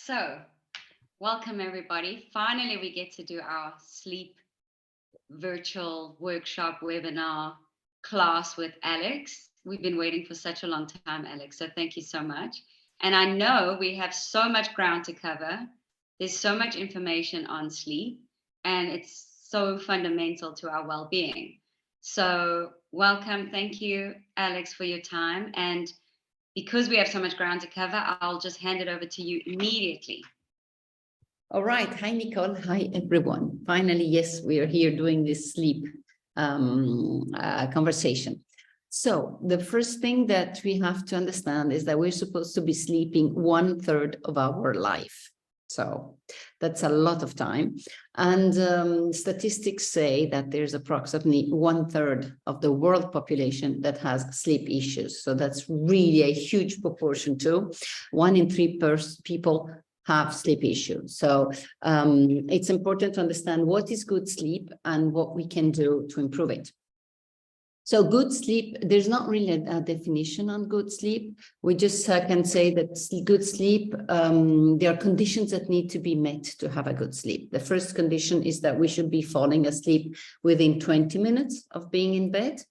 So, welcome everybody. Finally, we get to do our sleep virtual workshop, webinar, class with Alex. We've been waiting for such a long time, Alex, so thank you so much. And I know we have so much ground to cover. There's so much information on sleep, and it's so fundamental to our well-being. So welcome. Thank you, Alex, for your time. And because we have so much ground to cover, I'll just hand it over to you immediately. All right. Hi, Nicole. Hi, everyone. Finally, yes, we are here doing this sleep conversation. So the first thing that we have to understand is that we're supposed to be sleeping 1/3 of our life. So that's a lot of time. And statistics say that there's approximately 1/3 of the world population that has sleep issues. So that's really a huge proportion too. 1 in 3 people have sleep issues. So it's important to understand what is good sleep and what we can do to improve it. So good sleep, there's not really a definition on good sleep. We just can say that good sleep, there are conditions that need to be met to have a good sleep. The first condition is that we should be falling asleep within 20 minutes of being in bed.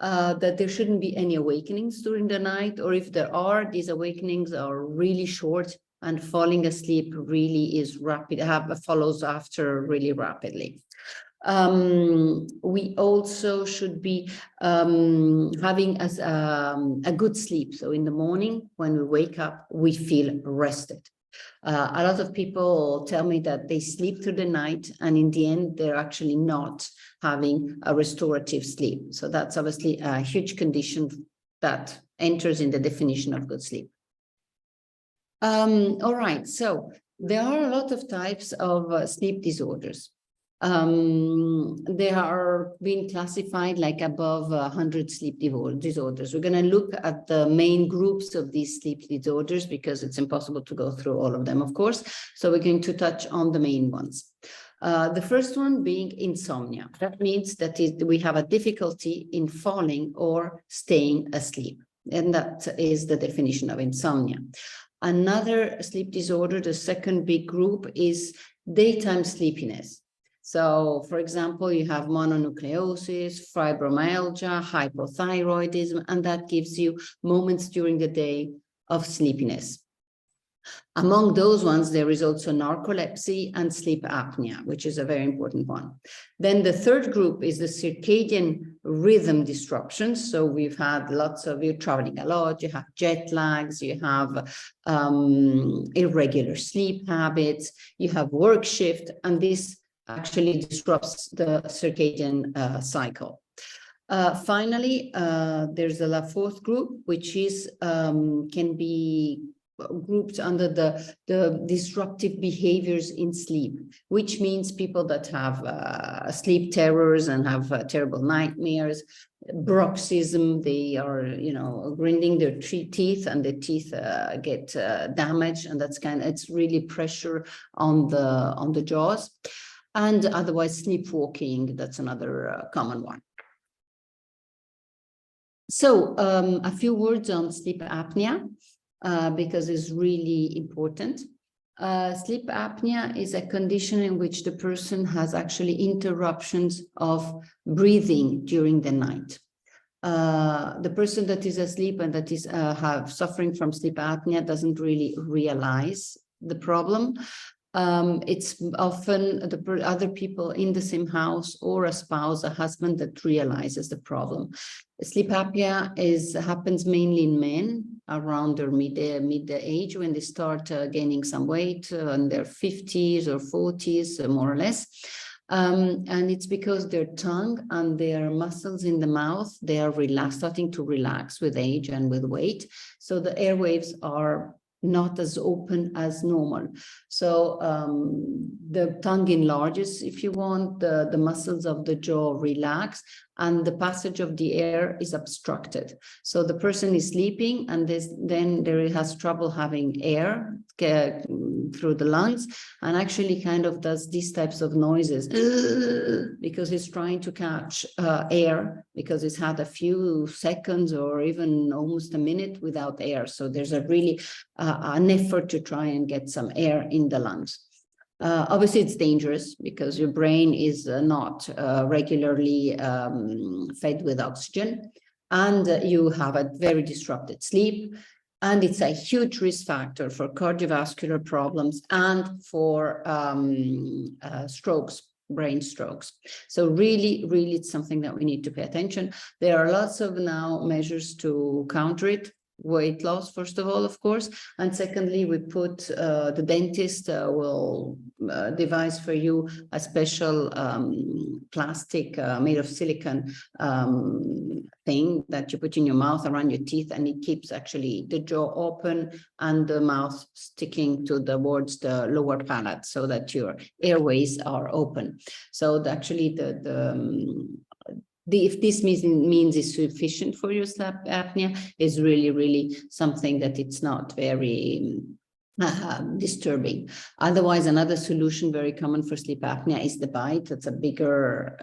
That there shouldn't be any awakenings during the night, or if there are, these awakenings are really short and falling asleep really is rapid, follows after really rapidly. We also should be having a good sleep. So in the morning, when we wake up, we feel rested. A lot of people tell me that they sleep through the night, and in the end, they're actually not having a restorative sleep. So that's obviously a huge condition that enters in the definition of good sleep. All right, so there are a lot of types of sleep disorders. They are being classified like above 100 sleep disorders. We're going to look at the main groups of these sleep disorders because it's impossible to go through all of them, of course. So we're going to touch on the main ones. The first one being insomnia. That means that we have a difficulty in falling or staying asleep. And that is the definition of insomnia. Another sleep disorder, the second big group, is daytime sleepiness. So, for example, you have mononucleosis, fibromyalgia, hypothyroidism, and that gives you moments during the day of sleepiness. Among those ones, there is also narcolepsy and sleep apnea, which is a very important one. Then the third group is the circadian rhythm disruptions. So we've had lots of, you're traveling a lot, you have jet lags, you have irregular sleep habits, you have work shift, and this actually disrupts the circadian cycle. Finally, there's the fourth group, which is can be grouped under the disruptive behaviors in sleep, which means people that have sleep terrors and have terrible nightmares, bruxism. They are, grinding their teeth, and the teeth get damaged, and that's it's really pressure on the jaws. And otherwise, sleepwalking, that's another common one. So a few words on sleep apnea, because it's really important. Sleep apnea is a condition in which the person has actually interruptions of breathing during the night. The person that is asleep and that is suffering from sleep apnea doesn't really realize the problem. It's often the other people in the same house or a spouse, a husband, that realizes the problem. Sleep apnea happens mainly in men around their mid age, when they start gaining some weight in their 50s or 40s, more or less. And it's because their tongue and their muscles in the mouth, they are starting to relax with age and with weight. So the airwaves are not as open as normal. So the tongue enlarges, if you want, the muscles of the jaw relax, and the passage of the air is obstructed. So the person is sleeping, and then there has trouble having air through the lungs, and actually kind of does these types of noises because he's trying to catch air, because it's had a few seconds or even almost a minute without air. So there's a really an effort to try and get some air in the lungs. Obviously, it's dangerous because your brain is not regularly fed with oxygen, and you have a very disrupted sleep. And it's a huge risk factor for cardiovascular problems and for strokes, brain strokes. So really, really, it's something that we need to pay attention. There are lots of now measures to counter it. Weight loss, first of all, of course, and secondly, we put the dentist will devise for you a special plastic made of silicone thing that you put in your mouth around your teeth, and it keeps actually the jaw open and the mouth sticking towards the lower palate, so that your airways are open. So actually if this means is sufficient for your sleep apnea, is really something that it's not very disturbing. Otherwise, another solution very common for sleep apnea is the bite. That's a bigger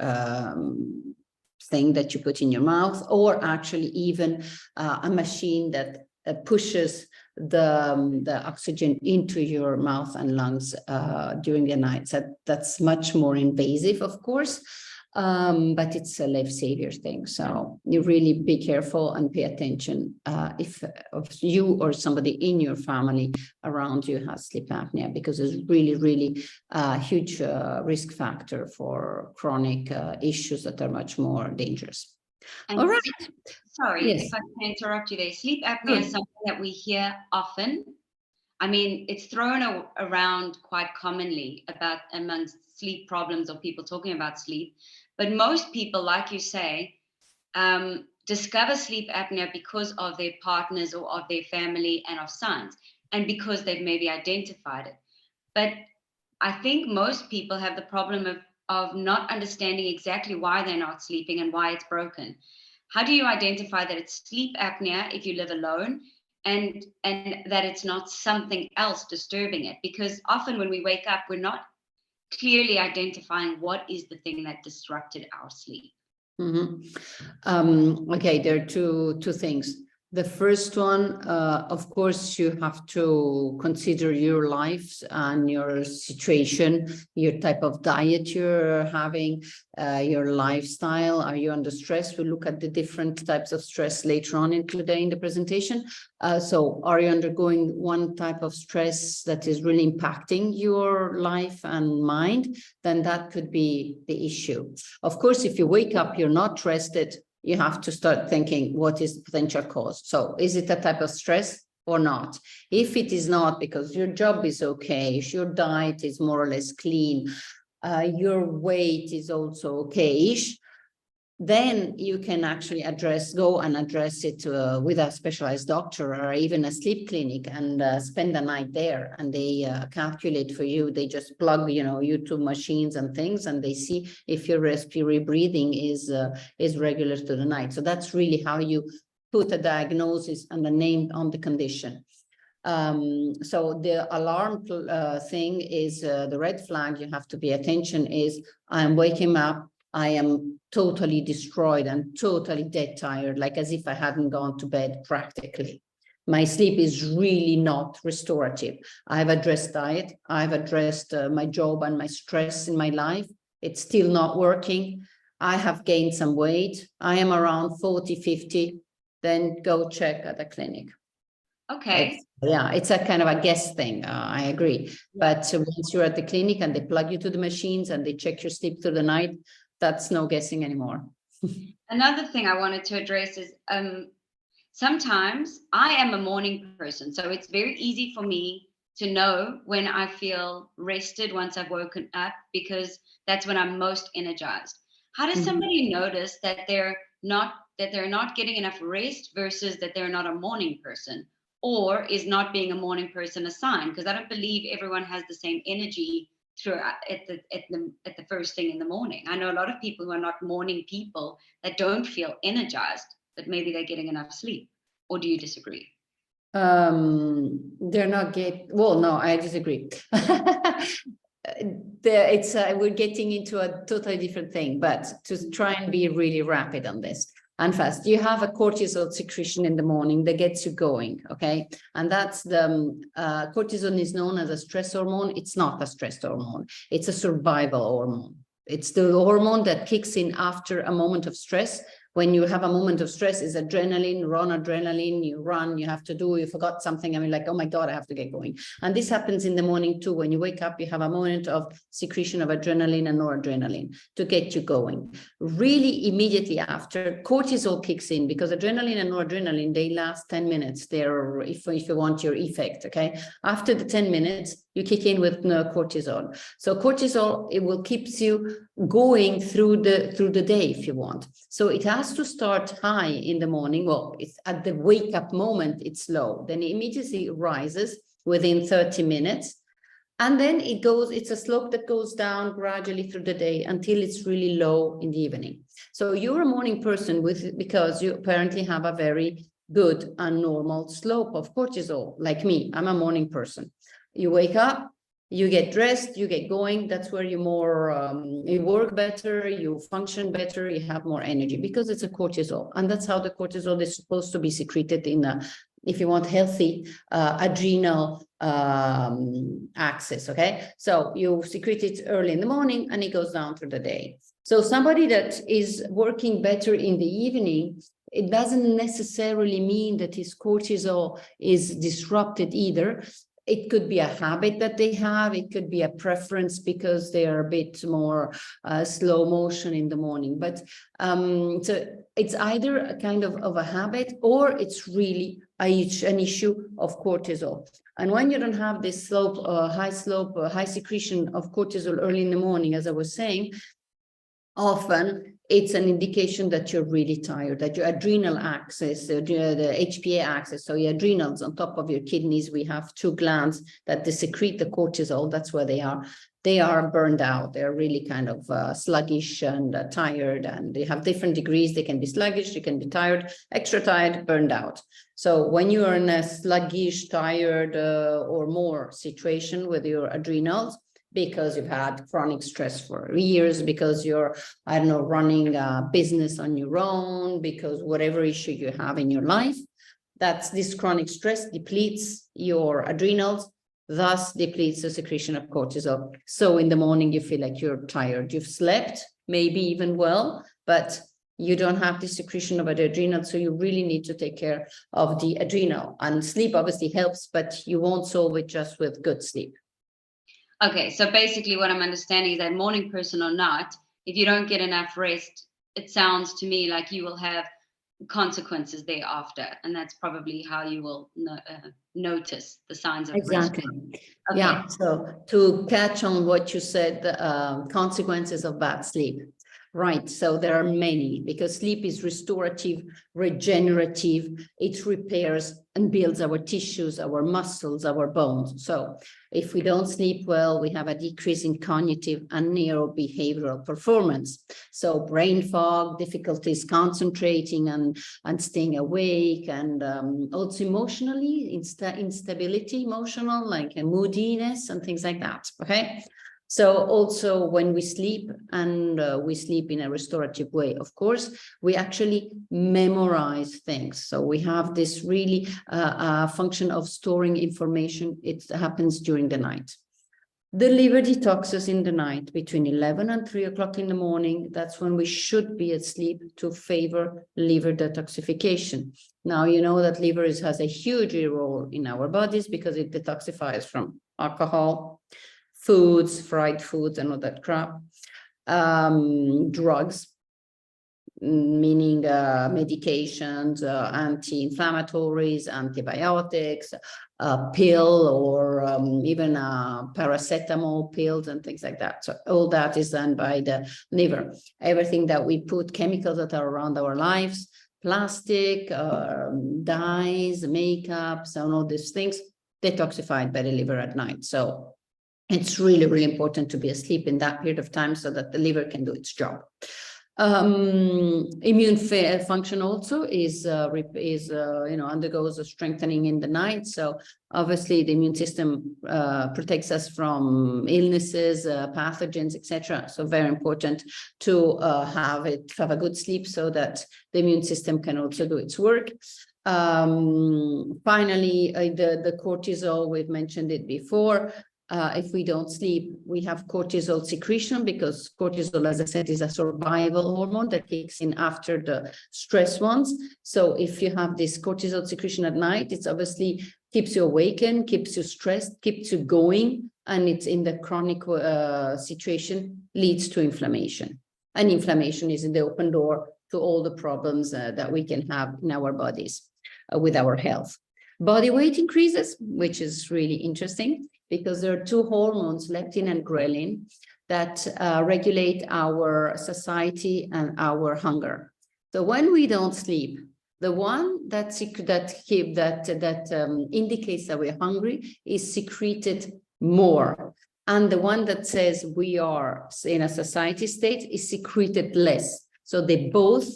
thing that you put in your mouth, or actually even a machine that pushes the oxygen into your mouth and lungs during the night. So that's much more invasive, of course. But it's a life-saver thing. So you really be careful and pay attention if you or somebody in your family around you has sleep apnea, because it's really a huge risk factor for chronic issues that are much more dangerous. And all right. Sorry, Yes. if I can interrupt you there. Sleep apnea is something that we hear often. I mean, it's thrown around quite commonly about amongst sleep problems or people talking about sleep. But most people, like you say, discover sleep apnea because of their partners or of their family and of signs, and because they've maybe identified it. But I think most people have the problem of not understanding exactly why they're not sleeping and why it's broken. How do you identify that it's sleep apnea if you live alone, and that it's not something else disturbing it? Because often when we wake up, we're not clearly identifying what is the thing that disrupted our sleep. Okay, there are two things. The first one, of course, you have to consider your life and your situation, your type of diet you're having, your lifestyle. Are you under stress? We'll look at the different types of stress later on today in the presentation. So are you undergoing one type of stress that is really impacting your life and mind? Then that could be the issue. Of course, if you wake up, you're not rested, you have to start thinking, what is the potential cause? So is it a type of stress or not? If it is not, because your job is okay, if your diet is more or less clean, your weight is also okay-ish, then you can actually go and address it with a specialized doctor or even a sleep clinic, and spend the night there, and they calculate for you. They just plug, you to machines and things, and they see if your respiratory breathing is regular to the night. So that's really how you put a diagnosis and a name on the condition. So the alarm thing is the red flag you have to pay attention is, I'm waking up, I am totally destroyed and totally dead tired, like as if I hadn't gone to bed practically. My sleep is really not restorative. I've addressed diet, I've addressed my job and my stress in my life. It's still not working. I have gained some weight. I am around 40, 50. Then go check at a clinic. Okay. It's a kind of a guess thing. I agree. But once you're at the clinic and they plug you to the machines and they check your sleep through the night, that's no guessing anymore. Another thing I wanted to address is sometimes I am a morning person, so it's very easy for me to know when I feel rested once I've woken up, because that's when I'm most energized. How does somebody notice that they're not getting enough rest versus that they're not a morning person? Or is not being a morning person a sign? Because I don't believe everyone has the same energy through at the first thing in the morning. I know a lot of people who are not morning people that don't feel energized, but maybe they're getting enough sleep. Or do you disagree? They're not well, no, I disagree. We're getting into a totally different thing, but to try and be really rapid on this and fast, you have a cortisol secretion in the morning that gets you going, okay? And that's the cortisol is known as a stress hormone. It's not a stress hormone. It's a survival hormone. It's the hormone that kicks in after a moment of stress. When you have a moment of stress, is adrenaline, run adrenaline, you run, you have to do, you forgot something. I mean, like, oh my God, I have to get going. And this happens in the morning too. When you wake up, you have a moment of secretion of adrenaline and noradrenaline to get you going. Really immediately after, cortisol kicks in, because adrenaline and noradrenaline, they last 10 minutes. They're, if you want your effect, okay? After the 10 minutes, you kick in with cortisol. So cortisol, it will keeps you going through the day if you want. So it has to start high in the morning. Well, it's at the wake up moment, it's low. Then it immediately rises within 30 minutes. And then it goes, it's a slope that goes down gradually through the day until it's really low in the evening. So you're a morning person because you apparently have a very good and normal slope of cortisol. Like me, I'm a morning person. You wake up, you get dressed, you get going. That's where you you work better, you function better, you have more energy because it's a cortisol. And that's how the cortisol is supposed to be secreted in a, if you want, healthy adrenal axis, okay? So you secrete it early in the morning and it goes down through the day. So somebody that is working better in the evening, it doesn't necessarily mean that his cortisol is disrupted either. It could be a habit that they have. It could be a preference because they are a bit more slow motion in the morning. But so it's either a kind of a habit or it's really an issue of cortisol. And when you don't have this high secretion of cortisol early in the morning, as I was saying, often it's an indication that you're really tired, that your adrenal axis, the HPA axis, so your adrenals on top of your kidneys, we have two glands that they secrete the cortisol. That's where they are. They are burned out. They're really kind of sluggish and tired, and they have different degrees. They can be sluggish, you can be tired, extra tired, burned out. So when you are in a sluggish, tired or more situation with your adrenals, because you've had chronic stress for years, because you're, I don't know, running a business on your own, because whatever issue you have in your life, that's this chronic stress depletes your adrenals, thus depletes the secretion of cortisol. So in the morning, you feel like you're tired. You've slept, maybe even well, but you don't have the secretion of the adrenal. So you really need to take care of the adrenal. And sleep obviously helps, but you won't solve it just with good sleep. Okay, so basically what I'm understanding is that morning person or not, if you don't get enough rest, it sounds to me like you will have consequences thereafter. And that's probably how you will notice the signs of exactly. rest. Okay. Yeah, so to catch on what you said, consequences of bad sleep. Right, so there are many, because sleep is restorative, regenerative, it repairs and builds our tissues, our muscles, our bones. So if we don't sleep well, we have a decrease in cognitive and neurobehavioral performance. So brain fog, difficulties concentrating and staying awake, and also emotionally, instability, emotional, like a moodiness and things like that, okay? So also when we sleep, and we sleep in a restorative way, of course, we actually memorize things. So we have this really function of storing information. It happens during the night. The liver detoxes in the night between 11 and 3 o'clock in the morning. That's when we should be asleep, to favor liver detoxification. Now, you know that liver has a huge role in our bodies because it detoxifies from alcohol, foods, fried foods, and all that crap, drugs, meaning medications, anti-inflammatories, antibiotics, a pill, or even paracetamol pills and things like that. So all that is done by the liver. Everything that we put, chemicals that are around our lives, plastic, dyes, makeups, and all these things, detoxified by the liver at night. So It's really, really important to be asleep in that period of time so that the liver can do its job. Immune function also is undergoes a strengthening in the night. So obviously the immune system protects us from illnesses, pathogens, etc. So very important to have a good sleep so that the immune system can also do its work. Finally, the cortisol, we've mentioned it before. If we don't sleep, we have cortisol secretion, because cortisol, as I said, is a survival hormone that kicks in after the stress ones. So if you have this cortisol secretion at night, it's obviously keeps you awakened, keeps you stressed, keeps you going, and it's in the chronic situation leads to inflammation. And inflammation is in the open door to all the problems that we can have in our bodies with our health. Body weight increases, which is really interesting, because there are two hormones, leptin and ghrelin, that regulate our satiety and our hunger. So when we don't sleep, the one that indicates that we're hungry is secreted more, and the one that says we are in a satiety state is secreted less. So they both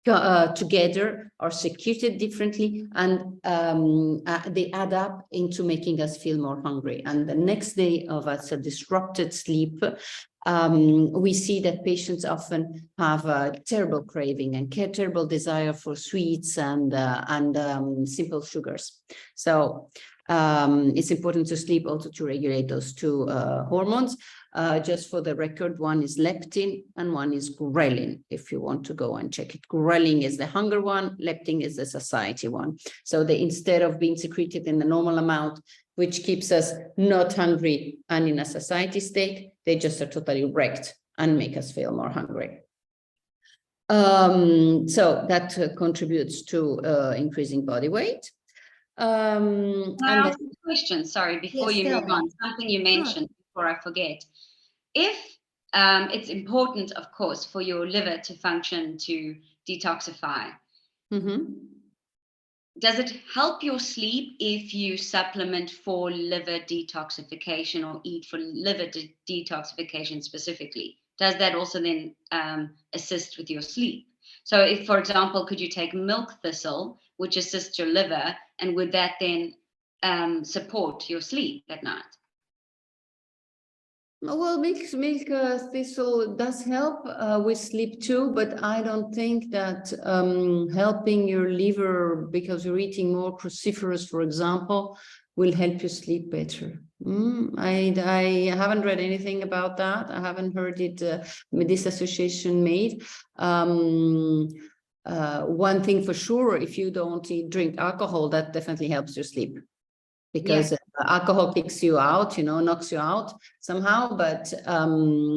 together are secreted differently, and they add up into making us feel more hungry. And the next day of a disrupted sleep, we see that patients often have a terrible craving and terrible desire for sweets and simple sugars. So it's important to sleep also to regulate those two hormones. Just for the record, one is leptin and one is ghrelin, if you want to go and check it. Ghrelin is the hunger one, leptin is the satiety one. So they, instead of being secreted in the normal amount, which keeps us not hungry and in a satiety state, they just are totally wrecked and make us feel more hungry. So that contributes to increasing body weight. Can I ask a question? Sorry, before you move on, something you mentioned before I forget. If it's important, of course, for your liver to function, to detoxify, does it help your sleep if you supplement for liver detoxification or eat for liver detoxification specifically? Does that also then assist with your sleep? So if, for example, could you take milk thistle, which assists your liver, and would that then support your sleep at night? Well, milk thistle does help with sleep too, but I don't think that helping your liver because you're eating more cruciferous, for example, will help you sleep better. I haven't read anything about that. I haven't heard it, this association made. One thing for sure, if you don't drink alcohol, that definitely helps your sleep. Because alcohol kicks you out, knocks you out somehow, but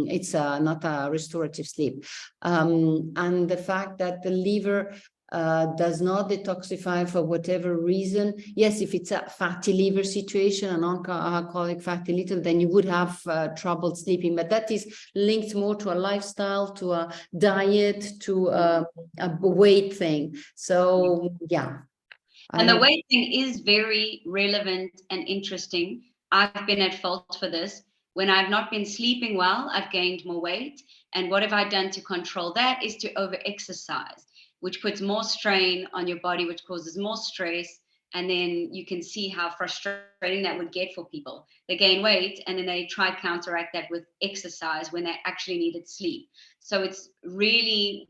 it's not a restorative sleep. And the fact that the liver does not detoxify for whatever reason. Yes, if it's a fatty liver situation, a non-alcoholic fatty liver, then you would have trouble sleeping, but that is linked more to a lifestyle, to a diet, to a weight thing. So, yeah. And the weight thing is very relevant and interesting. I've been at fault for this. When I've not been sleeping well, I've gained more weight. And what have I done to control that is to over-exercise, which puts more strain on your body, which causes more stress. And then you can see how frustrating that would get for people. They gain weight and then they try to counteract that with exercise when they actually needed sleep. So it's really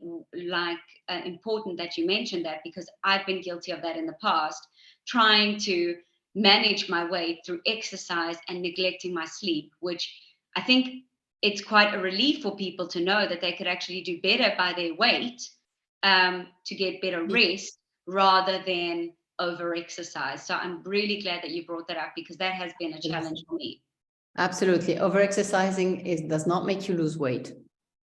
important that you mentioned that, because I've been guilty of that in the past, trying to manage my weight through exercise and neglecting my sleep, which I think it's quite a relief for people to know that they could actually do better by their weight to get better rest rather than over-exercise. So I'm really glad that you brought that up, because that has been a challenge for me. Absolutely. Over-exercising does not make you lose weight.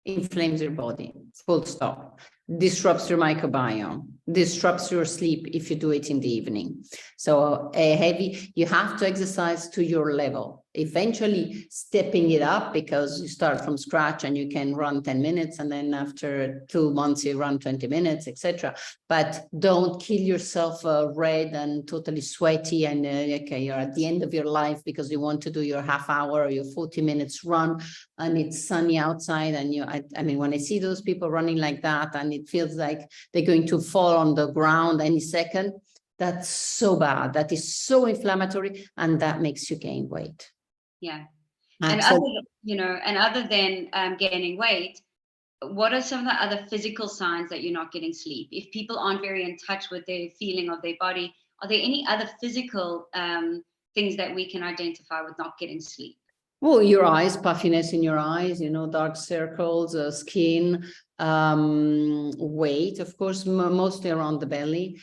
Inflames your body, full stop. Disrupts your microbiome. disrupts your sleep if you do it in the evening. So you have to exercise to your level, eventually stepping it up, because you start from scratch and you can run 10 minutes and then after 2 months you run 20 minutes, etc. But don't kill yourself red and totally sweaty and okay, you're at the end of your life because you want to do your half hour or your 40 minutes run and it's sunny outside. And I mean, when I see those people running like that and it feels like they're going to fall on the ground any second, that's so bad. That is so inflammatory, and that makes you gain weight. Yeah. Absolutely. And other than gaining weight, what are some of the other physical signs that you're not getting sleep? If people aren't very in touch with their feeling of their body, are there any other physical things that we can identify with not getting sleep? Well, your eyes, puffiness in your eyes, dark circles, skin, weight, of course, mostly around the belly,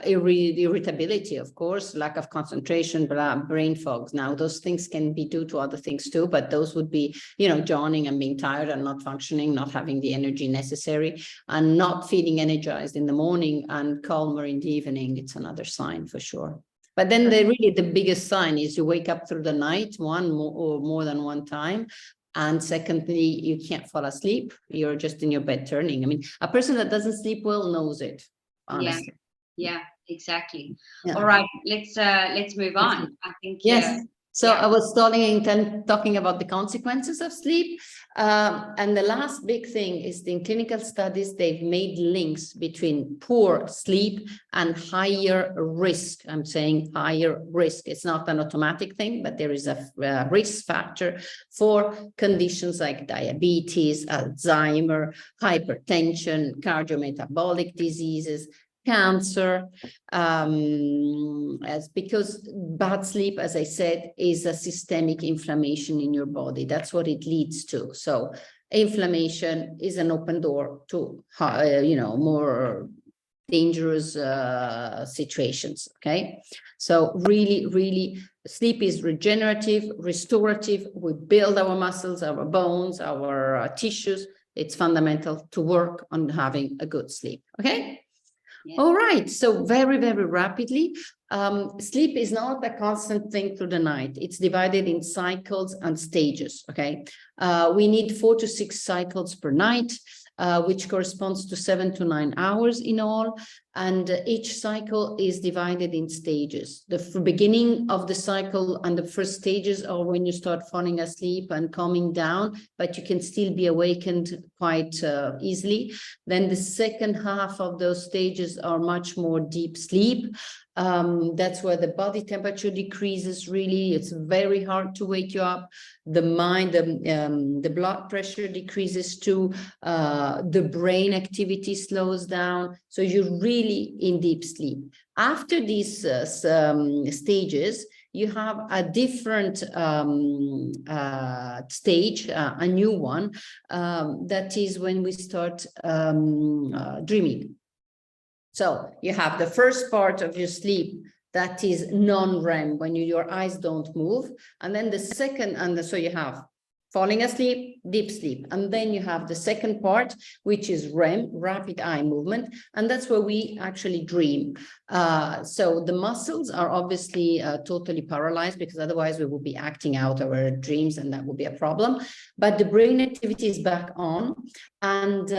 irritability, of course, lack of concentration, brain fogs. Now, those things can be due to other things too, but those would be, yawning and being tired and not functioning, not having the energy necessary, and not feeling energized in the morning and calmer in the evening. It's another sign for sure. But then the biggest sign is you wake up through the night more than one time. And secondly, you can't fall asleep. You're just in your bed turning. I mean, a person that doesn't sleep well knows it, honestly. Yeah, exactly. Yeah. All right, let's move on. I think yes. So I was talking about the consequences of sleep. And the last big thing is in clinical studies, they've made links between poor sleep and higher risk. I'm saying higher risk. It's not an automatic thing, but there is a risk factor for conditions like diabetes, Alzheimer, hypertension, cardiometabolic diseases, cancer, because bad sleep, as I said, is a systemic inflammation in your body. That's what it leads to. So inflammation is an open door to, more dangerous situations. Okay. So really, sleep is regenerative, restorative. We build our muscles, our bones, our tissues. It's fundamental to work on having a good sleep. Okay. Yeah. All right. So very rapidly, sleep is not a constant thing through the night. It's divided in cycles and stages. Okay. We need 4 to 6 cycles per night, which corresponds to 7 to 9 hours in all. And each cycle is divided in stages. The beginning of the cycle and the first stages are when you start falling asleep and calming down, but you can still be awakened quite easily. Then the second half of those stages are much more deep sleep. That's where the body temperature decreases. Really, it's very hard to wake you up. The mind, the blood pressure decreases too. The brain activity slows down. So you're really in deep sleep. After these stages, you have a different stage, a new one, that is when we start dreaming. So you have the first part of your sleep that is non-REM, when your eyes don't move. And then the second, so you have falling asleep, deep sleep. And then you have the second part, which is REM, rapid eye movement. And that's where we actually dream. So the muscles are obviously totally paralyzed, because otherwise we will be acting out our dreams and that will be a problem. But the brain activity is back on, and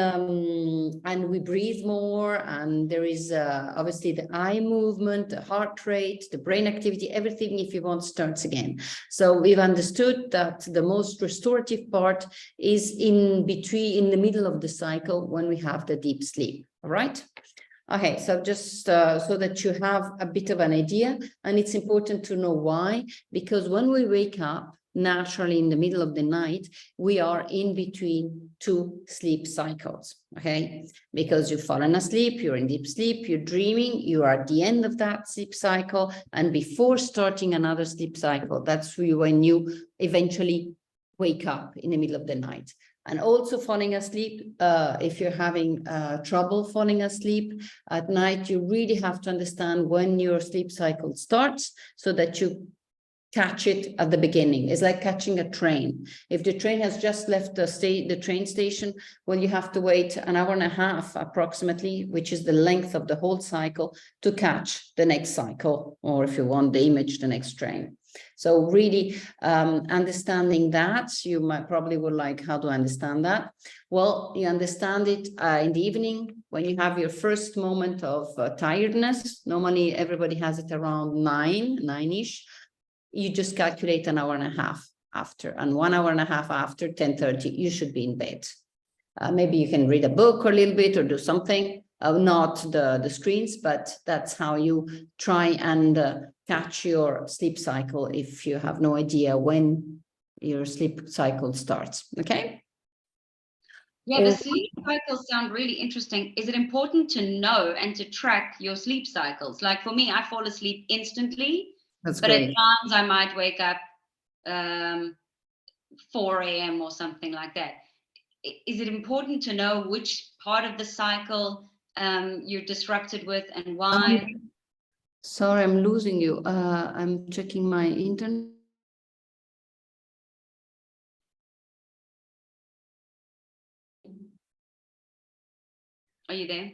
we breathe more. And there is obviously the eye movement, the heart rate, the brain activity, everything, if you want, starts again. So we've understood that the most restorative part is in the middle of the cycle, when we have the deep sleep. All right. Okay, so just so that you have a bit of an idea, and it's important to know why, because when we wake up naturally in the middle of the night, we are in between 2 sleep cycles. Okay, because you've fallen asleep, you're in deep sleep, you're dreaming, you are at the end of that sleep cycle, and before starting another sleep cycle, that's when you eventually wake up in the middle of the night. And also falling asleep, if you're having trouble falling asleep at night, you really have to understand when your sleep cycle starts, so that you catch it at the beginning. It's like catching a train. If the train has just left the train station, well, you have to wait an hour and a half approximately, which is the length of the whole cycle, to catch the next cycle, or if you want the image, the next train. So really understanding that, you might probably would like, how do I understand that? Well, you understand it in the evening when you have your first moment of tiredness. Normally everybody has it around 9-ish. You just calculate an hour and a half after, and 1 hour and a half after 10:30, you should be in bed. Maybe you can read a book or a little bit or do something, not the screens, but that's how you try and catch your sleep cycle if you have no idea when your sleep cycle starts. Okay. Yeah, the sleep cycles sound really interesting. Is it important to know and to track your sleep cycles? Like for me, I fall asleep instantly. That's but great. At times I might wake up 4 a.m. or something like that. Is it important to know which part of the cycle you're disrupted with and why? Sorry, I'm losing you. I'm checking my internet. Are you there?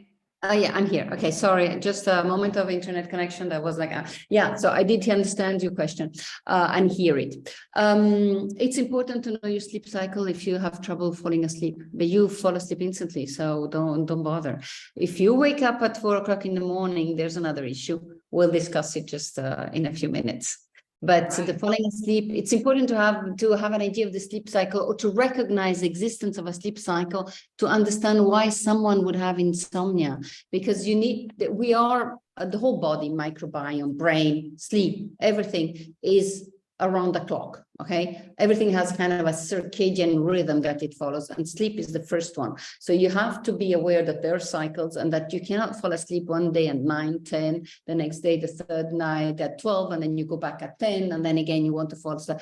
Yeah, I'm here. Okay, sorry, just a moment of internet connection that was like, yeah, so I did understand your question and hear it. It's important to know your sleep cycle if you have trouble falling asleep, but you fall asleep instantly, so don't bother. If you wake up at 4 o'clock in the morning, there's another issue. We'll discuss it just in a few minutes. But the falling asleep, it's important to have an idea of the sleep cycle, or to recognize the existence of a sleep cycle, to understand why someone would have insomnia, because we are the whole body, microbiome, brain, sleep, everything is around the clock. Okay, everything has kind of a circadian rhythm that it follows, and sleep is the first one. So you have to be aware that there are cycles, and that you cannot fall asleep one day at 9, 10, the next day, the third night at 12, and then you go back at 10, and then again you want to fall asleep.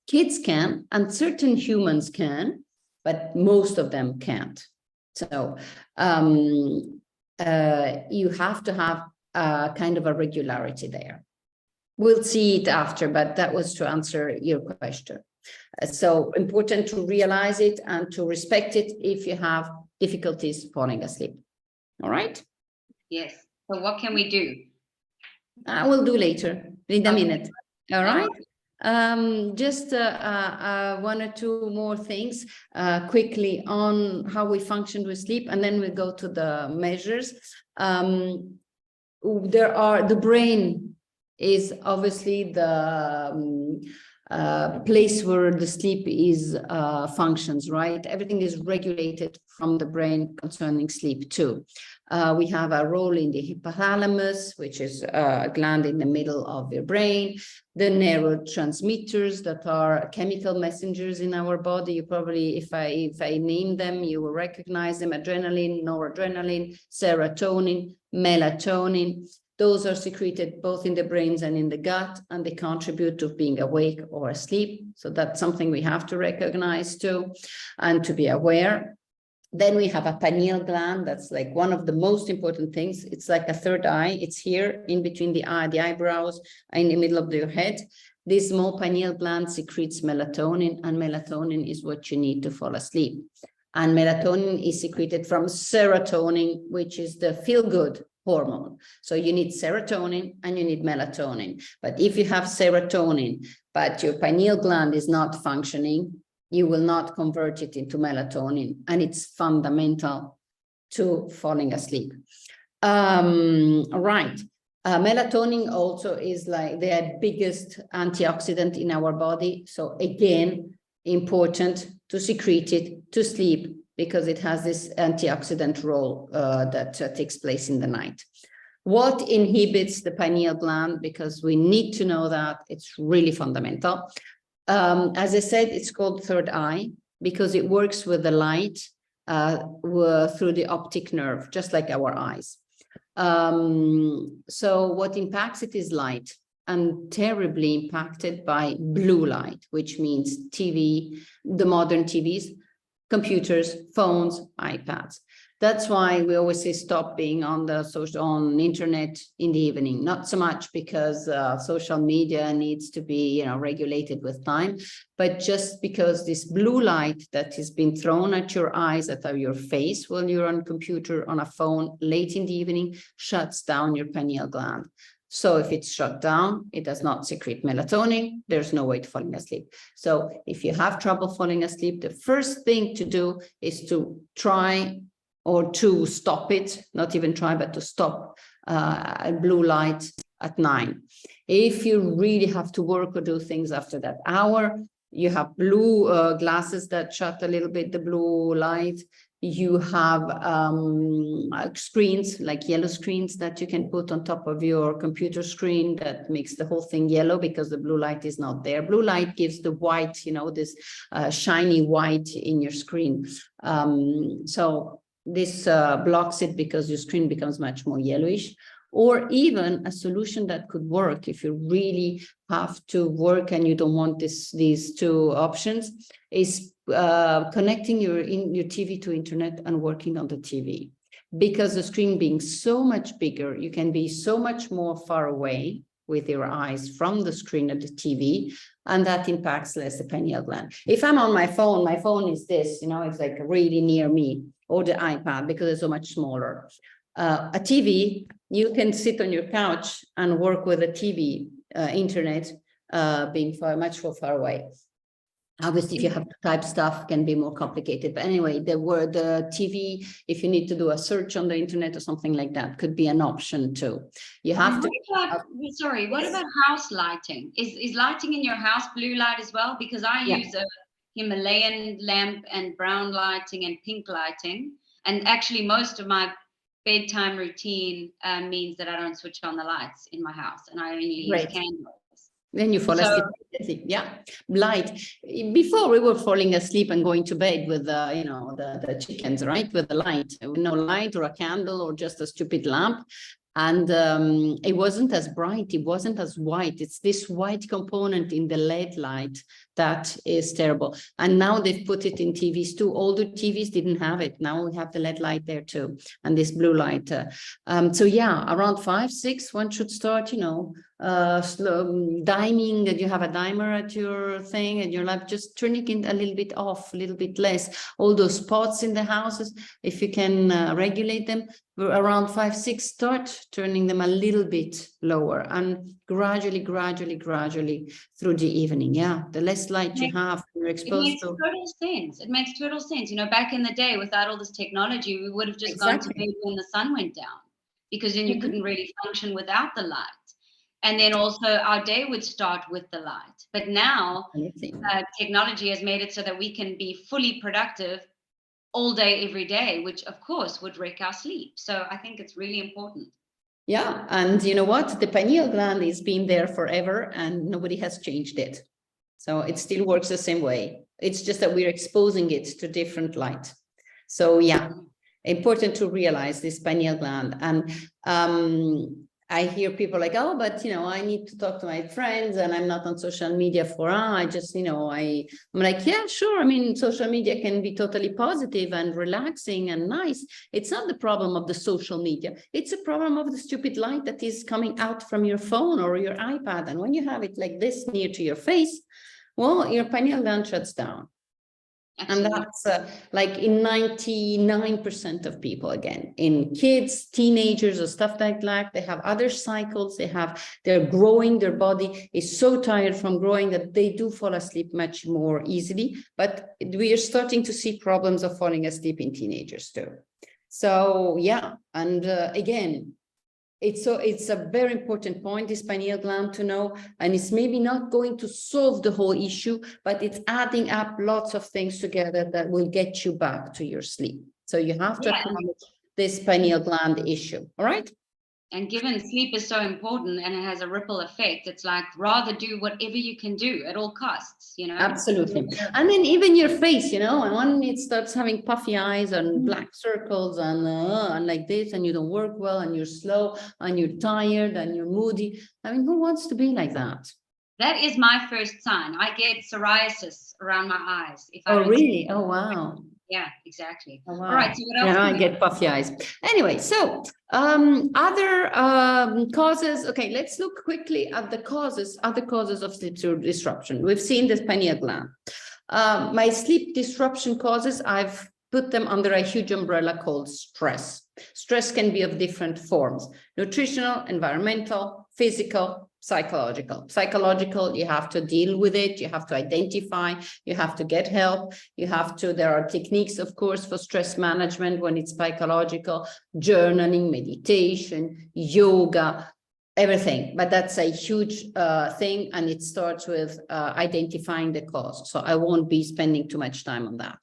Kids can, and certain humans can, but most of them can't. So you have to have a kind of a regularity there. We'll see it after, but that was to answer your question. So important to realize it and to respect it if you have difficulties falling asleep. All right? Yes. So what can we do? I will do later in a minute. All right? Just 1 or 2 more things quickly on how we function with sleep, and then we go to the measures. The brain is obviously the place where the sleep is functions, right? Everything is regulated from the brain concerning sleep too. We have a role in the hypothalamus, which is a gland in the middle of your brain. The neurotransmitters that are chemical messengers in our body. You probably, if I name them, you will recognize them: adrenaline, noradrenaline, serotonin, melatonin. Those are secreted both in the brains and in the gut, and they contribute to being awake or asleep. So that's something we have to recognize too, and to be aware. Then we have a pineal gland. That's like one of the most important things. It's like a third eye. It's here in between the eyebrows, in the middle of your head. This small pineal gland secretes melatonin, and melatonin is what you need to fall asleep. And melatonin is secreted from serotonin, which is the feel-good hormone. So you need serotonin and you need melatonin. But if you have serotonin, but your pineal gland is not functioning, you will not convert it into melatonin, and it's fundamental to falling asleep. Right. Melatonin also is like the biggest antioxidant in our body. So again, important to secrete it to sleep, because it has this antioxidant role that takes place in the night. What inhibits the pineal gland? Because we need to know that. It's really fundamental. As I said, it's called third eye because it works with the light through the optic nerve, just like our eyes. So what impacts it is light, and terribly impacted by blue light, which means TV, the modern TVs, computers, phones, iPads. That's why we always say stop being on on internet in the evening. Not so much because social media needs to be, regulated with time, but just because this blue light that has been thrown at your eyes, at your face when you're on a computer, on a phone, late in the evening, shuts down your pineal gland. So if it's shut down, it does not secrete melatonin. There's no way to falling asleep. So if you have trouble falling asleep, the first thing to do is to try or to stop it, not even try, but to stop blue light at 9. If you really have to work or do things after that hour, you have blue glasses that shut a little bit the blue light. You have screens, like yellow screens that you can put on top of your computer screen that makes the whole thing yellow because the blue light is not there. Blue light gives the white, this shiny white in your screen. So this blocks it because your screen becomes much more yellowish. Or even a solution that could work if you really have to work and you don't want these two options is connecting your TV to internet and working on the TV. Because the screen being so much bigger, you can be so much more far away with your eyes from the screen of the TV, and that impacts less the pineal gland. If I'm on my phone is this, it's like really near me, or the iPad because it's so much smaller. A TV, you can sit on your couch and work with a TV, internet being much far away. Obviously, if you have to type stuff, can be more complicated. But anyway, the TV, if you need to do a search on the internet or something like that, could be an option too. You have to. What about house lighting? Is lighting in your house blue light as well? Because I use a Himalayan lamp and brown lighting and pink lighting. And actually, most of my bedtime routine means that I don't switch on the lights in my house and I only use candles. Then you fall asleep. Yeah, light. Before we were falling asleep and going to bed with the chickens, right? With the light, no light or a candle or just a stupid lamp. And it wasn't as bright, it wasn't as white. It's this white component in the LED light that is terrible. And now they've put it in TVs too. Older TVs didn't have it. Now we have the LED light there too, and this blue light. So yeah, around 5, 6, one should start, diming, that you have a dimer at your thing and your lab, just turning it a little bit off, a little bit less. All those spots in the houses, if you can regulate them, around 5, 6, start turning them a little bit lower and gradually through the evening. Yeah, the less light you have, you're exposed to. It makes total sense. Back in the day, without all this technology, we would have just gone to bed when the sun went down, because then you couldn't really function without the light. And then also our day would start with the light. But now technology has made it so that we can be fully productive all day, every day, which of course would wreck our sleep. So I think it's really important. Yeah, and you know what? The pineal gland has been there forever and nobody has changed it. So it still works the same way. It's just that we're exposing it to different light. So yeah, important to realize this pineal gland. And I hear people like, oh, but I need to talk to my friends and I'm not on social media for, I'm like, yeah, sure. I mean, social media can be totally positive and relaxing and nice. It's not the problem of the social media. It's a problem of the stupid light that is coming out from your phone or your iPad. And when you have it like this near to your face, well, your pineal gland shuts down. Absolutely. And that's like in 99% of people, again, in kids, teenagers or stuff like that, they have other cycles, they're growing, their body is so tired from growing that they do fall asleep much more easily. But we are starting to see problems of falling asleep in teenagers too. So yeah, and again, it's a very important point, this pineal gland, to know, and it's maybe not going to solve the whole issue, but it's adding up lots of things together that will get you back to your sleep. So you have to acknowledge this pineal gland issue. All right. And given sleep is so important and it has a ripple effect, it's like rather do whatever you can do at all costs, Absolutely. And then even your face, and when it starts having puffy eyes and black circles and like this, and you don't work well and you're slow and you're tired and you're moody. I mean, who wants to be like that? That is my first sign. I get psoriasis around my eyes. Oh, really? Oh, wow. Yeah, exactly. Oh, wow. All right. So what else? Yeah, do I we get puffy eyes. Anyway, so other causes. Okay, let's look quickly at the causes, other causes of sleep disruption. We've seen this pineal gland. My sleep disruption causes, I've put them under a huge umbrella called stress. Stress can be of different forms: nutritional, environmental, physical, psychological. Psychological, you have to deal with it, you have to identify, you have to get help, you have to, there are techniques, of course, for stress management when it's psychological: journaling, meditation, yoga, everything. But that's a huge thing, and it starts with identifying the cause. So I won't be spending too much time on that.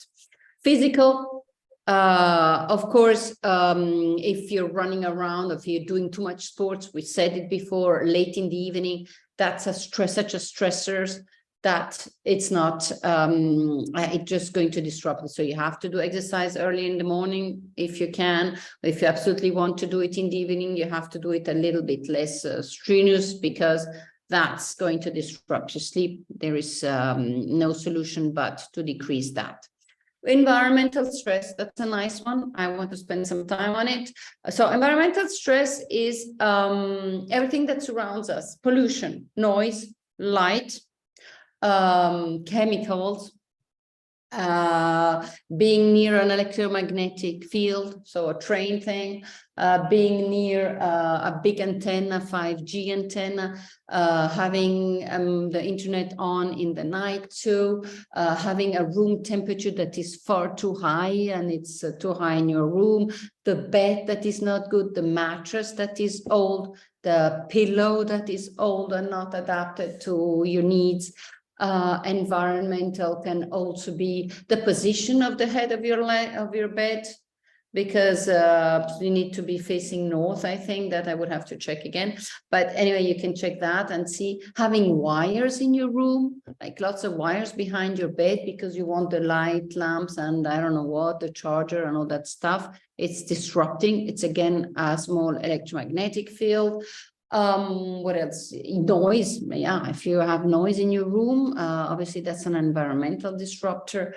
Physical, of course, if you're running around, if you're doing too much sports, we said it before, late in the evening, that's a stress, such a stressor that it's not, it's just going to disrupt it. So you have to do exercise early in the morning if you can. If you absolutely want to do it in the evening, you have to do it a little bit less strenuous, because that's going to disrupt your sleep. There is no solution but to decrease that. Environmental stress, that's a nice one. I want to spend some time on it. So environmental stress is everything that surrounds us: pollution, noise, light, chemicals, being near an electromagnetic field, so a train thing, being near a big antenna, 5G antenna, having the internet on in the night too, having a room temperature that is far too high and it's too high in your room, the bed that is not good, the mattress that is old, the pillow that is old and not adapted to your needs. Environmental can also be the position of the head of your bed, because you need to be facing north. I think that I would have to check again, but anyway, you can check that and see. Having wires in your room, like lots of wires behind your bed, because you want the light, lamps, and I don't know what, the charger and all that stuff. It's disrupting. It's again a small electromagnetic field. What else? Noise. Yeah, if you have noise in your room, obviously that's an environmental disruptor.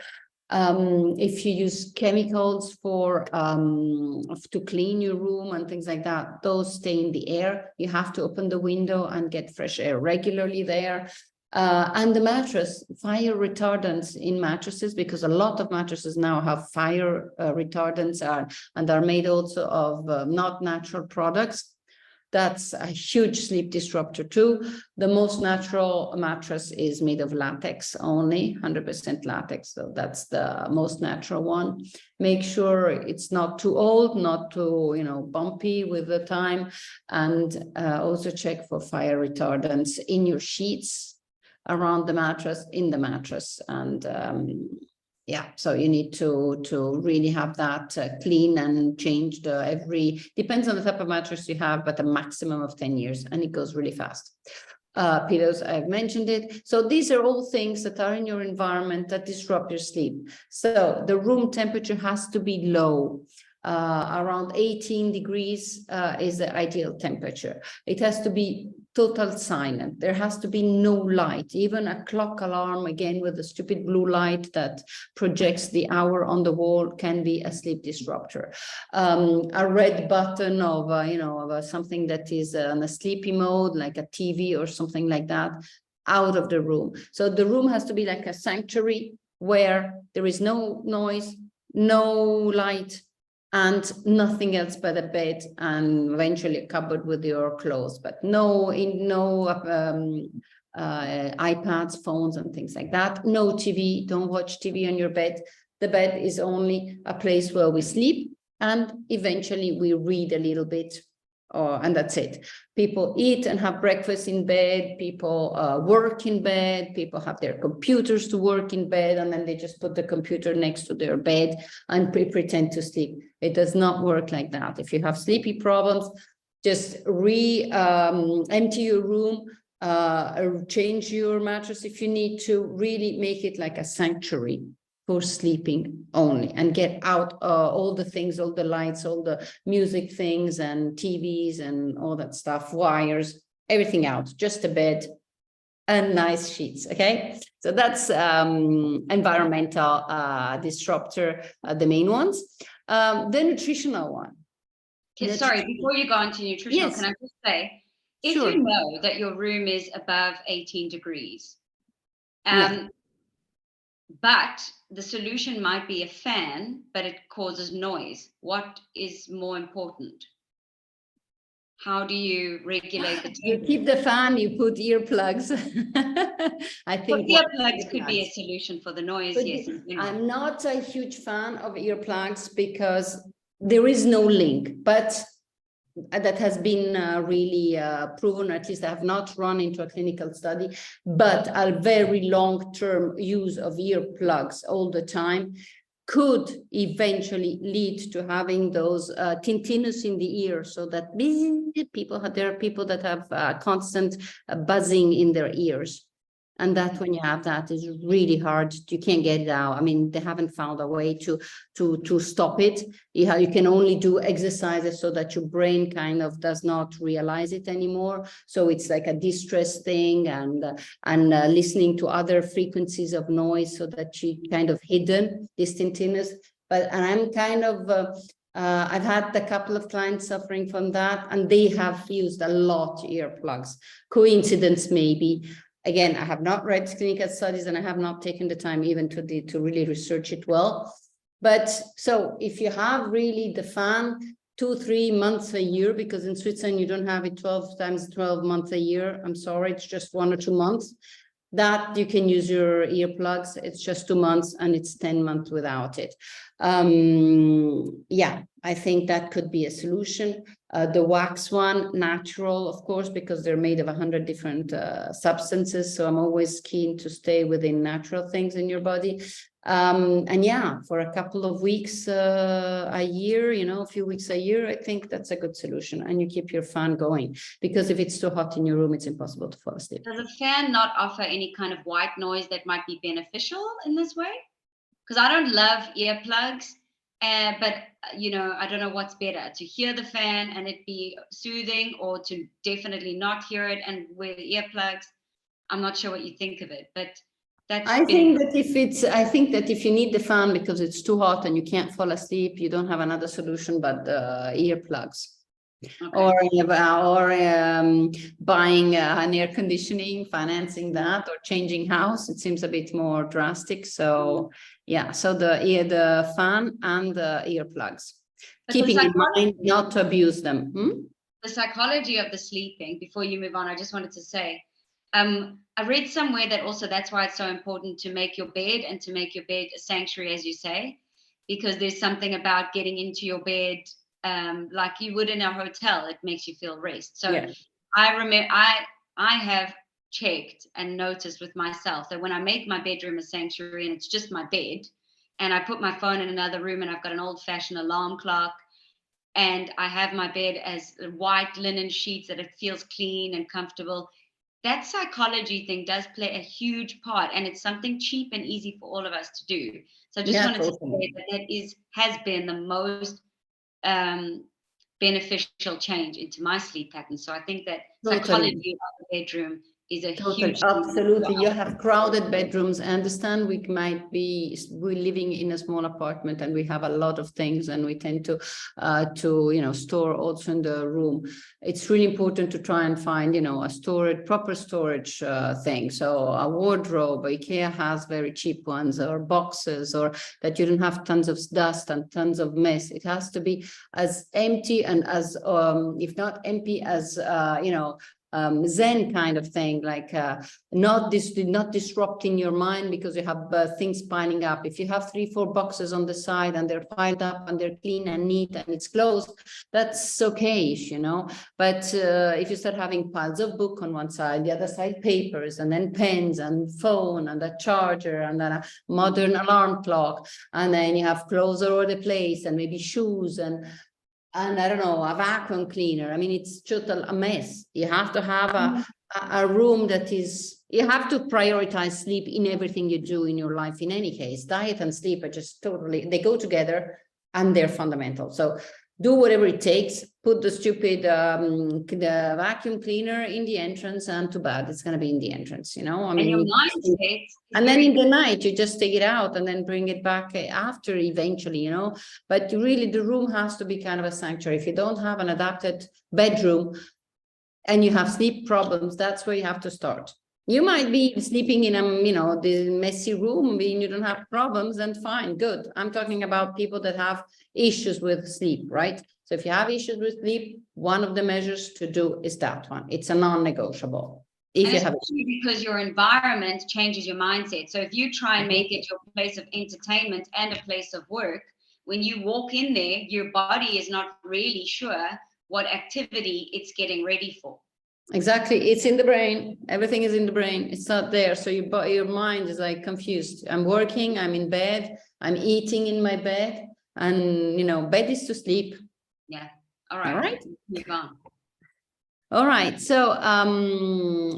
If you use chemicals for to clean your room and things like that, those stay in the air. You have to open the window and get fresh air regularly there. And the mattress, fire retardants in mattresses, because a lot of mattresses now have fire retardants and are made also of not natural products. That's a huge sleep disruptor too. The most natural mattress is made of latex only, 100% latex. So that's the most natural one. Make sure it's not too old, not too, bumpy with the time. And also check for fire retardants in your sheets, around the mattress, in the mattress. And yeah, so you need to really have that clean and changed depends on the type of mattress you have, but a maximum of 10 years, and it goes really fast. Pillows, I've mentioned it. So these are all things that are in your environment that disrupt your sleep. So the room temperature has to be low. Around 18 degrees is the ideal temperature. It has to be total silent. There has to be no light, even a clock alarm, again, with the stupid blue light that projects the hour on the wall, can be a sleep disruptor. A red button of, of something that is on a sleepy mode, like a TV or something like that, out of the room. So the room has to be like a sanctuary where there is no noise, no light, and nothing else but a bed and eventually a cupboard with your clothes, but no iPads, phones, and things like that. No TV. Don't watch TV on your bed. The bed is only a place where we sleep, and eventually we read a little bit, and that's it. People eat and have breakfast in bed. People work in bed. People have their computers to work in bed, and then they just put the computer next to their bed and pretend to sleep. It does not work like that. If you have sleepy problems, just empty your room, change your mattress if you need to, really make it like a sanctuary for sleeping only, and get out all the things, all the lights, all the music things and TVs and all that stuff, wires, everything out, just a bed and nice sheets. Okay, so that's environmental disruptor, the main ones. The nutritional one. Sorry, before you go on to nutritional, Yes. can I just say, if Sure. you know that your room is above 18 degrees, Yeah. but the solution might be a fan, but it causes noise, what is more important? How do you regulate the temperature? You keep the fan, you put earplugs. I think earplugs could be a solution for the noise, yes. I'm not a huge fan of earplugs because there is no link, but that has been really proven, at least I have not run into a clinical study, but a very long-term use of earplugs all the time could eventually lead to having those tinnitus in the ear, so that there are people that have constant buzzing in their ears. And that when you have that is really hard. You can't get it out. I mean, they haven't found a way to stop it. You can only do exercises so that your brain kind of does not realize it anymore. So it's like a distress thing, and listening to other frequencies of noise so that you kind of hidden this tinnitus. And I'm kind of I've had a couple of clients suffering from that, and they have used a lot of earplugs. Coincidence maybe. Again, I have not read clinical studies, and I have not taken the time even to really research it well. But so if you have really the fan 2-3 months a year, because in Switzerland you don't have it 12 times 12 months a year. I'm sorry, it's just 1 or 2 months. That you can use your earplugs. It's just 2 months, and it's 10 months without it. Yeah, I think that could be a solution. The wax one, natural, of course, because they're made of 100 different substances. So I'm always keen to stay within natural things in your body. And yeah, for a couple of weeks a year, a few weeks a year, I think that's a good solution. And you keep your fan going, because if it's too hot in your room, it's impossible to fall asleep. Does a fan not offer any kind of white noise that might be beneficial in this way? Because I don't love earplugs, but I don't know what's better, to hear the fan and it be soothing, or to definitely not hear it and wear earplugs. I'm not sure what you think of it, but I think that if you need the fan because it's too hot and you can't fall asleep, you don't have another solution but earplugs. Okay. Or buying an air conditioning, financing that, or changing house. It seems a bit more drastic. So yeah, so the fan and the earplugs, but keeping in mind not to abuse them. The psychology of the sleeping, before you move on, I just wanted to say, I read somewhere that also that's why it's so important to make your bed, and to make your bed a sanctuary, as you say, because there's something about getting into your bed like you would in a hotel. It makes you feel rest. So yeah. I remember I have checked and noticed with myself that when I make my bedroom a sanctuary and it's just my bed, and I put my phone in another room, and I've got an old-fashioned alarm clock, and I have my bed as white linen sheets, that it feels clean and comfortable, that psychology thing does play a huge part, and it's something cheap and easy for all of us to do. So I just wanted to say that has been the most beneficial change into my sleep pattern. So I think that psychology of the bedroom is a huge absolutely. You have crowded bedrooms. I understand we're living in a small apartment, and we have a lot of things, and we tend to store also in the room. It's really important to try and find a proper storage thing. So a wardrobe, IKEA has very cheap ones, or boxes, or that you don't have tons of dust and tons of mess. It has to be as empty and as if not empty as Zen kind of thing, like not disrupting your mind because you have things piling up. If you have 3-4 boxes on the side and they're piled up and they're clean and neat and it's closed, that's okay, But if you start having piles of book on one side, the other side papers, and then pens and phone and a charger and then a modern alarm clock, and then you have clothes all over the place and maybe shoes and I don't know, a vacuum cleaner. I mean, it's total a mess. You have to have a room that is, you have to prioritize sleep in everything you do in your life in any case. Diet and sleep are just totally, they go together and they're fundamental. So do whatever it takes, put the stupid the vacuum cleaner in the entrance, and too bad it's going to be in the entrance, you know. I And mean, your mindset. and then in the night you just take it out and then bring it back after eventually, you know. But really the room has to be kind of a sanctuary. If you don't have an adapted bedroom and you have sleep problems, that's where you have to start. You might be sleeping in a, you know, the messy room and you don't have problems, and fine, good. I'm talking about people that have issues with sleep, right? So if you have issues with sleep, one of the measures to do is that one. It's a non-negotiable. If you have, because your environment changes your mindset. So if you try and make it your place of entertainment and a place of work, when you walk in there, your body is not really sure what activity it's getting ready for. Exactly, it's in the brain. Everything is in the brain. It's not there. So your mind is like confused. I'm working, I'm in bed, I'm eating in my bed, and you know, bed is to sleep. Yeah. All right. All right. Move on. All right. So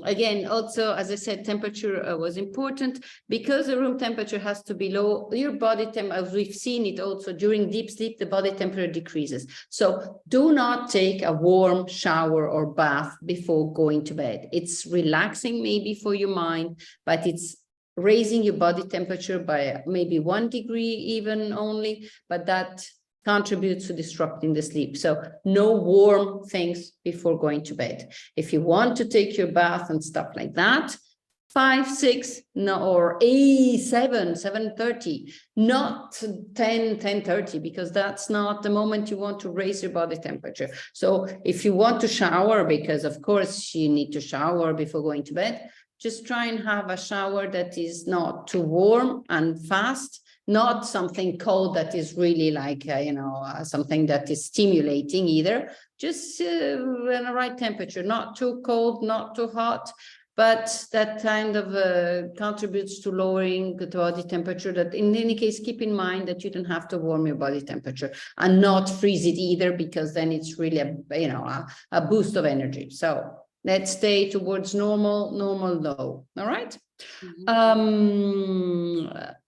again, also, as I said, temperature was important because the room temperature has to be low. Your body temperature, as we've seen it also during deep sleep, the body temperature decreases. So do not take a warm shower or bath before going to bed. It's relaxing maybe for your mind, but it's raising your body temperature by maybe 1 degree even only, but that contributes to disrupting the sleep. So no warm things before going to bed. If you want to take your bath and stuff like that, 5, 6, no, or 8, 7, 7:30, not 10, 10:30, because that's not the moment you want to raise your body temperature. So if you want to shower, because of course you need to shower before going to bed, just try and have a shower that is not too warm and fast, not something cold that is really like, something that is stimulating either, just in the right temperature, not too cold, not too hot, but that kind of contributes to lowering the body temperature. That in any case, keep in mind that you don't have to warm your body temperature and not freeze it either, because then it's really a boost of energy. So let's stay towards normal low. All right.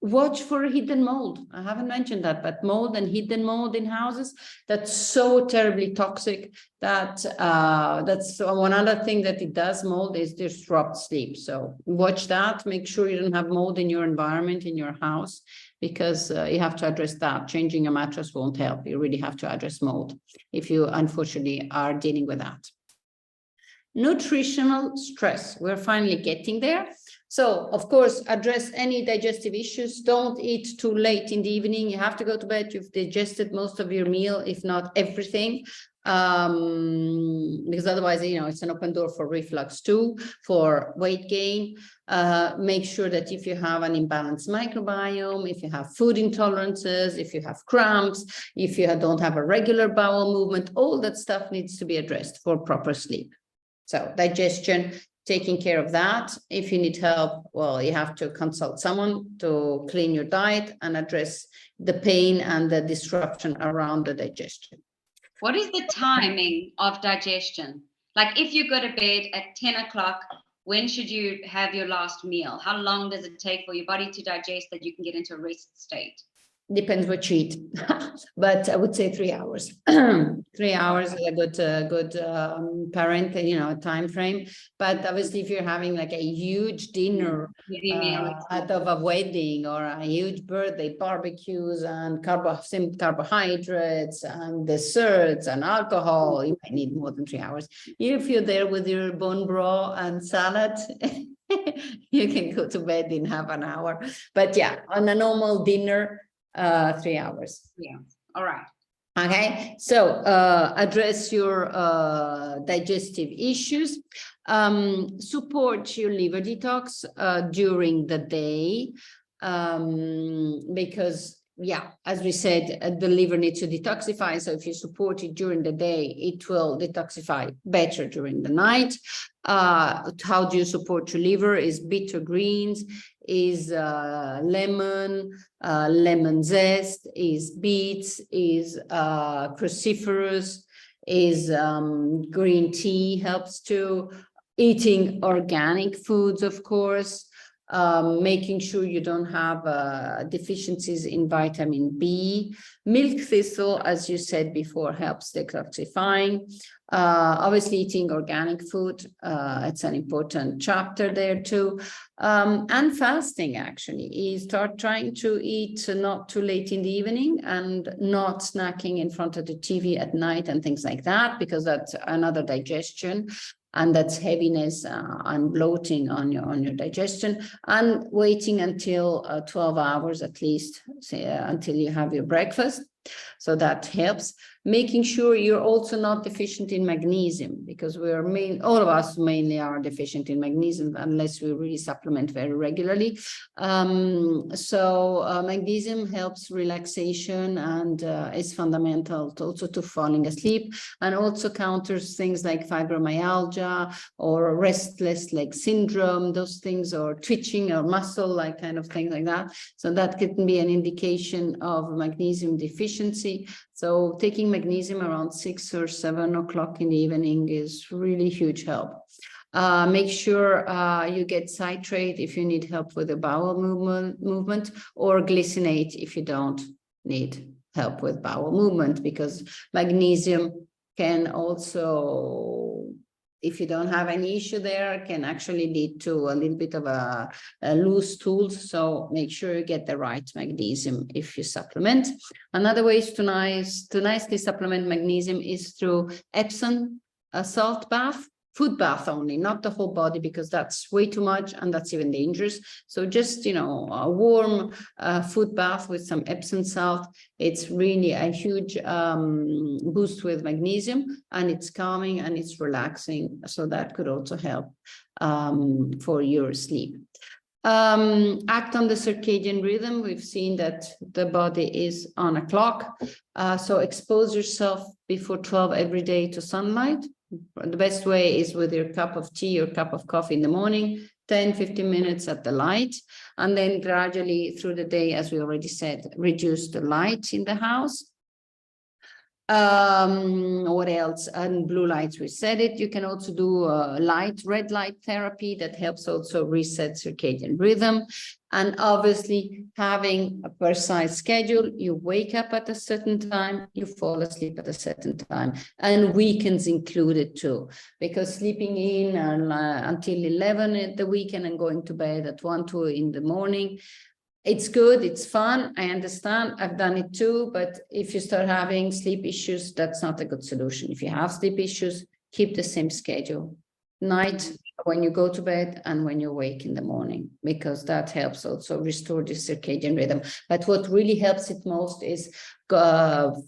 Watch for hidden mold. I haven't mentioned that, but mold and hidden mold in houses, that's so terribly toxic that that's one other thing that it does. Mold is disrupt sleep. So watch that. Make sure you don't have mold in your environment, in your house, because you have to address that. Changing a mattress won't help. You really have to address mold if you unfortunately are dealing with that. Nutritional stress. We're finally getting there. So, of course, address any digestive issues. Don't eat too late in the evening. You have to go to bed. You've digested most of your meal, if not everything, because otherwise, it's an open door for reflux too, for weight gain. Make sure that if you have an imbalanced microbiome, if you have food intolerances, if you have cramps, if you don't have a regular bowel movement, all that stuff needs to be addressed for proper sleep. So digestion, taking care of that. If you need help, well, you have to consult someone to clean your diet and address the pain and the disruption around the digestion. What is the timing of digestion? Like if you go to bed at 10 o'clock, when should you have your last meal? How long does it take for your body to digest that you can get into a rest state? Depends what you eat, but I would say 3 hours. 3 hours is a good parent, time frame. But obviously, if you're having like a huge dinner out of a wedding or a huge birthday, barbecues and carbohydrates and desserts and alcohol, you might need more than 3 hours. If you're there with your bone broth and salad, you can go to bed in half an hour. But yeah, on a normal dinner, 3 hours. Yeah. All right. Okay. So address your digestive issues. Support your liver detox during the day, because as we said, the liver needs to detoxify. So if you support it during the day, it will detoxify better during the night. How do you support your liver? Is bitter greens, is lemon zest, is beets, is cruciferous, is green tea helps too. Eating organic foods, of course. making sure you don't have deficiencies in vitamin B. Milk thistle, as you said before, helps detoxifying. Obviously, eating organic food, it's an important chapter there too. And fasting, actually, is start trying to eat not too late in the evening and not snacking in front of the TV at night and things like that, because that's another digestion. And that's heaviness and bloating on your digestion, and waiting until 12 hours at least, say, until you have your breakfast. So that helps. Making sure you're also not deficient in magnesium, because all of us mainly are deficient in magnesium unless we really supplement very regularly. Magnesium helps relaxation and is fundamental also to falling asleep, and also counters things like fibromyalgia or restless leg syndrome, those things, or twitching or muscle like kind of thing like that. So that can be an indication of magnesium deficiency. So taking magnesium around 6 or 7 o'clock in the evening is really huge help. Make sure you get citrate if you need help with the bowel movement, or glycinate if you don't need help with bowel movement, because magnesium can also, if you don't have any issue there, can actually lead to a little bit of a loose stools. So make sure you get the right magnesium if you supplement. Another way to nicely supplement magnesium is through Epsom salt bath. Food bath only, not the whole body, because that's way too much and that's even dangerous. So just, a warm food bath with some Epsom salt. It's really a huge boost with magnesium, and it's calming and it's relaxing. So that could also help for your sleep. Act on the circadian rhythm. We've seen that the body is on a clock. So expose yourself before 12 every day to sunlight. The best way is with your cup of tea or cup of coffee in the morning, 10-15 minutes at the light, and then gradually through the day, as we already said, reduce the light in the house. What else? And blue lights, we said it. You can also do red light therapy that helps also reset circadian rhythm. And obviously having a precise schedule, you wake up at a certain time, you fall asleep at a certain time, and weekends included too, because sleeping in until 11 at the weekend and going to bed at 1, 2 in the morning, it's good, it's fun, I understand, I've done it too, but if you start having sleep issues, that's not a good solution. If you have sleep issues, keep the same schedule. Night, when you go to bed, and when you wake in the morning, because that helps also restore the circadian rhythm. But what really helps it most is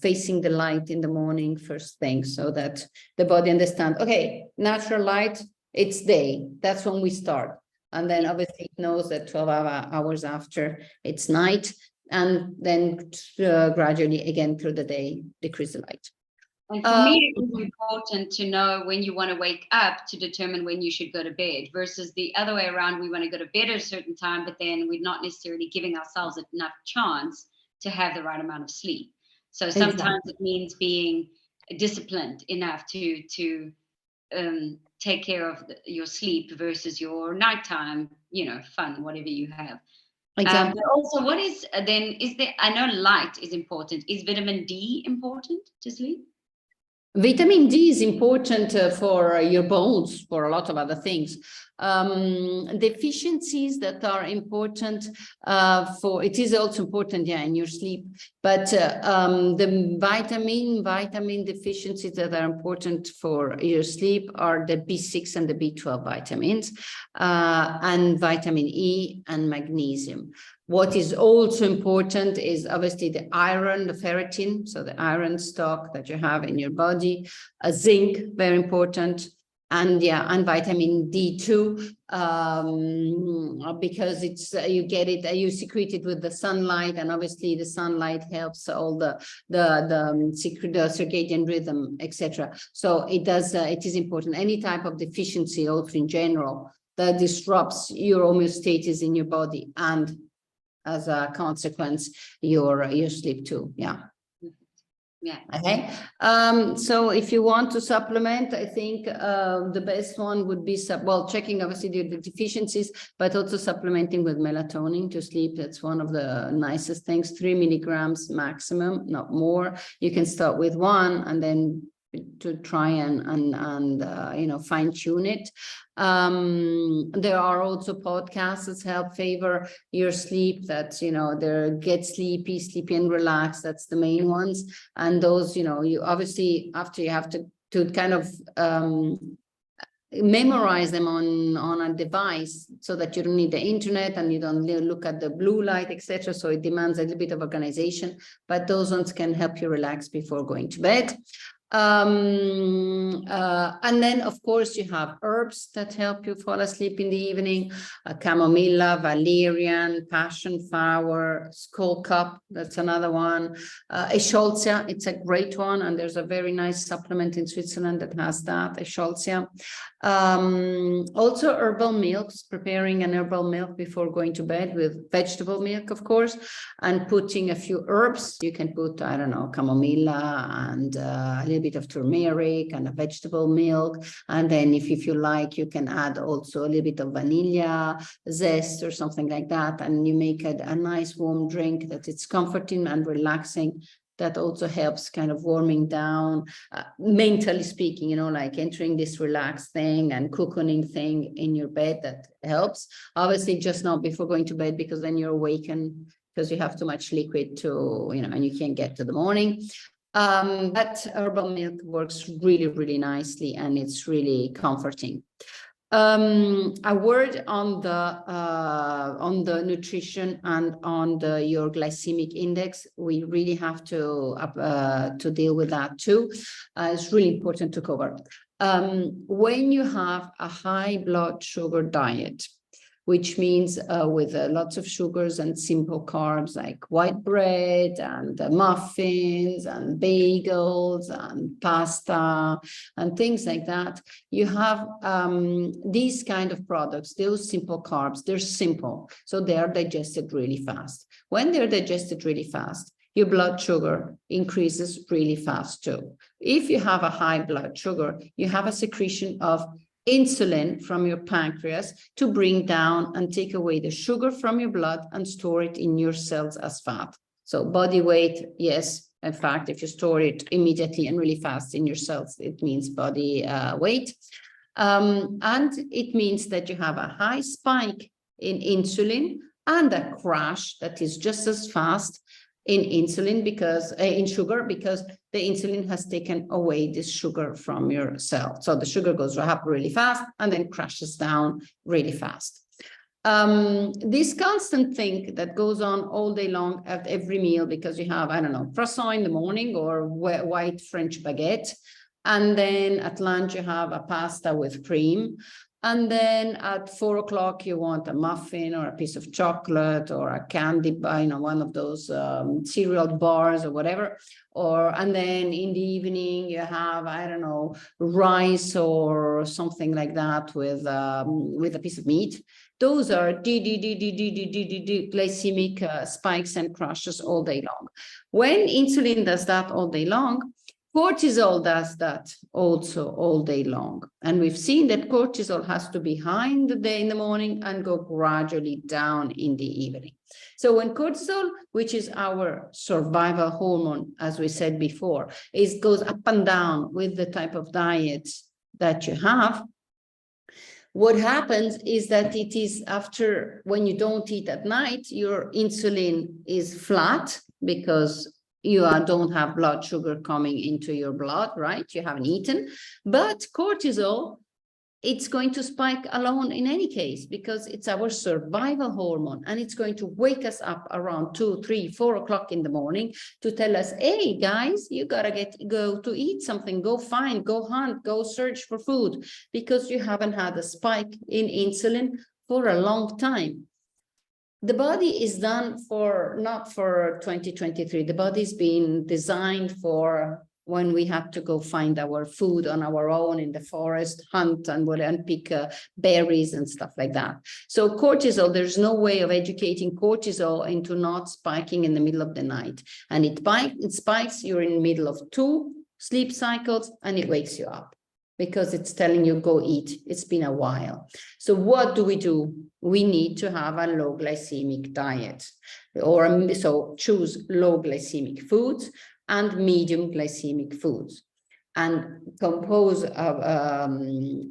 facing the light in the morning first thing, so that the body understands, okay, natural light, it's day, that's when we start. And then obviously it knows that 12 hours after it's night, and then gradually again through the day, decrease the light. And for me, it's important to know when you want to wake up to determine when you should go to bed, versus the other way around. We want to go to bed at a certain time, but then we're not necessarily giving ourselves enough chance to have the right amount of sleep. So sometimes it means being disciplined enough to take care of your sleep versus your nighttime, fun, whatever you have. Exactly. But also, what is then? Is there? I know light is important. Is vitamin D important to sleep? Vitamin D is important for your bones, for a lot of other things. Deficiencies that are important it is also important, in your sleep. But the vitamin deficiencies that are important for your sleep are the B6 and the B12 vitamins, and vitamin E and magnesium. What is also important is obviously the iron, the ferritin, so the iron stock that you have in your body, zinc, very important, and vitamin D2, because it's you secrete it with the sunlight, and obviously the sunlight helps all the circadian rhythm, etc. So it is important. Any type of deficiency, also in general, that disrupts your homeostasis in your body, and as a consequence, your sleep too. Yeah. Okay. So if you want to supplement, I think the best one would be checking obviously the deficiencies, but also supplementing with melatonin to sleep. That's one of the nicest things. 3 milligrams maximum, not more. You can start with 1 and then to try and fine tune it. There are also podcasts that help favor your sleep, that they're Get Sleepy and Relax. That's the main ones. And those, you obviously after you have to kind of memorize them on a device so that you don't need the internet and you don't look at the blue light, etc. So it demands a little bit of organization, but those ones can help you relax before going to bed. And then of course you have herbs that help you fall asleep in the evening: chamomilla, valerian, passion flower, skullcap, that's another one. Eschscholzia, it's a great one, and there's a very nice supplement in Switzerland that has that, Eschscholzia. Also herbal milks, preparing an herbal milk before going to bed with vegetable milk, of course, and putting a few herbs. You can put, I don't know, chamomilla and a little bit of turmeric and a vegetable milk. And then if you like, you can add also a little bit of vanilla zest or something like that. And you make it a nice warm drink that it's comforting and relaxing. That also helps kind of warming down, mentally speaking, like entering this relaxed thing and cocooning thing in your bed. That helps. Obviously, just not before going to bed, because then you're awakened because you have too much liquid to, and you can't get to the morning. But herbal milk works really, really nicely, and it's really comforting. A word on the nutrition and on your glycemic index. We really have to deal with that too. It's really important to cover. When you have a high blood sugar diet, which means with lots of sugars and simple carbs like white bread and muffins and bagels and pasta and things like that, you have these kind of products. Those simple carbs, they're simple, so they are digested really fast. When they're digested really fast, your blood sugar increases really fast too. If you have a high blood sugar, you have a secretion of insulin from your pancreas to bring down and take away the sugar from your blood and store it in your cells as fat. So body weight, yes. In fact, if you store it immediately and really fast in your cells, it means body weight. And it means that you have a high spike in insulin and a crash that is just as fast in insulin because in sugar, because the insulin has taken away this sugar from your cell. So the sugar goes up really fast and then crashes down really fast. This constant thing that goes on all day long at every meal, because you have, I don't know, croissant in the morning or white French baguette. And then at lunch, you have a pasta with cream. And then at 4 o'clock, you want a muffin or a piece of chocolate or a candy, one of those cereal bars or whatever. And then in the evening, you have, I don't know, rice or something like that with a piece of meat. Those are glycemic spikes and crashes all day long. When insulin does that all day long, cortisol does that also all day long. And we've seen that cortisol has to be high in the day in the morning and go gradually down in the evening. So when cortisol, which is our survival hormone, as we said before, goes up and down with the type of diet that you have, what happens is that it is after, when you don't eat at night, your insulin is flat because you don't have blood sugar coming into your blood, right? You haven't eaten. But cortisol, it's going to spike alone in any case because it's our survival hormone, and it's going to wake us up around 2, 3, 4 o'clock in the morning to tell us, hey guys, you gotta go to eat something, go find, go hunt, go search for food, because you haven't had a spike in insulin for a long time. The body is done not for 2023. The body's been designed for when we have to go find our food on our own in the forest, hunt and pick berries and stuff like that. So cortisol, there's no way of educating cortisol into not spiking in the middle of the night. And it spikes, you're in the middle of 2 sleep cycles, and it wakes you up because it's telling you go eat. It's been a while. So what do? We need to have a low glycemic diet, or so choose low glycemic foods and medium glycemic foods, and compose of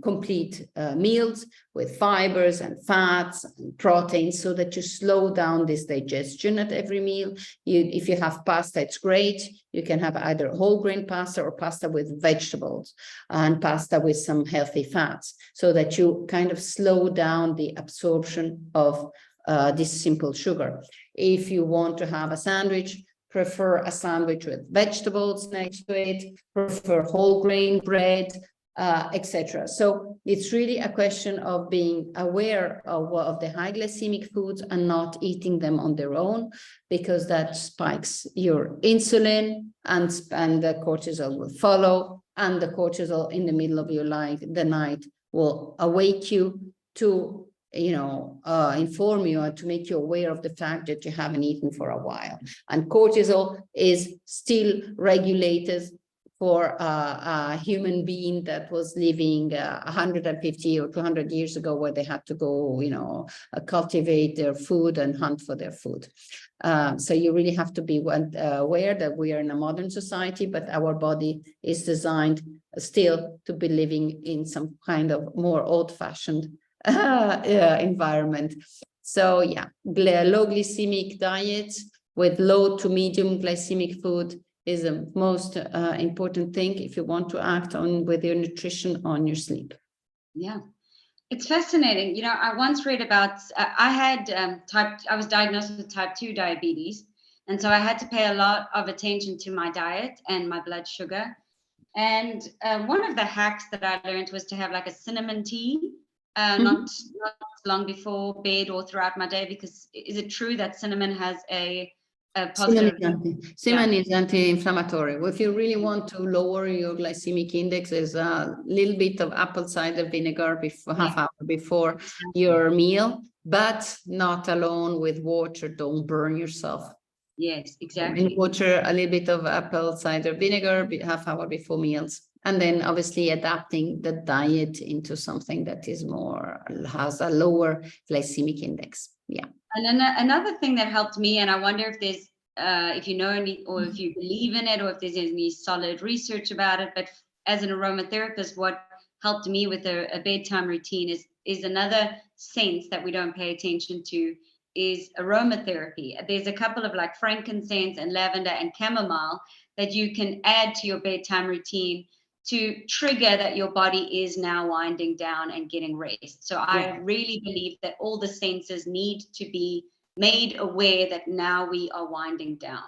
complete meals with fibers and fats and proteins, so that you slow down this digestion at every meal. If you have pasta, it's great. You can have either whole grain pasta or pasta with vegetables and pasta with some healthy fats, so that you kind of slow down the absorption of this simple sugar. If you want to have a sandwich, prefer a sandwich with vegetables next to it, prefer whole grain bread, etc. So it's really a question of being aware of the high glycemic foods and not eating them on their own, because that spikes your insulin, and the cortisol will follow, and the cortisol in the middle of the night will awake you to inform you, or to make you aware of the fact that you haven't eaten for a while. And cortisol is still regulated for a human being that was living 150 or 200 years ago, where they had to go, cultivate their food and hunt for their food. So you really have to be aware that we are in a modern society, but our body is designed still to be living in some kind of more old-fashioned environment. So yeah, low glycemic diet with low to medium glycemic food is the most important thing if you want to act on with your nutrition on your sleep. Yeah, it's fascinating. I once read about, I was diagnosed with type 2 diabetes, and so I had to pay a lot of attention to my diet and my blood sugar. And one of the hacks that I learned was to have like a cinnamon tea, not long before bed or throughout my day, because is it true that cinnamon has a positive? Cinnamon is anti-inflammatory. Well, if you really want to lower your glycemic index, there's a little bit of apple cider vinegar before half hour before your meal, but not alone with water. Don't burn yourself. Yes, exactly. In water, a little bit of apple cider vinegar, half hour before meals. And then obviously adapting the diet into something that is has a lower glycemic index. Yeah. And then another thing that helped me, and I wonder if there's, if you know any, or if you believe in it, or if there's any solid research about it, but as an aromatherapist, what helped me with a bedtime routine is another sense that we don't pay attention to, is aromatherapy. There's a couple of like frankincense and lavender and chamomile that you can add to your bedtime routine to trigger that your body is now winding down and getting rest. So I really believe that all the senses need to be made aware that now we are winding down.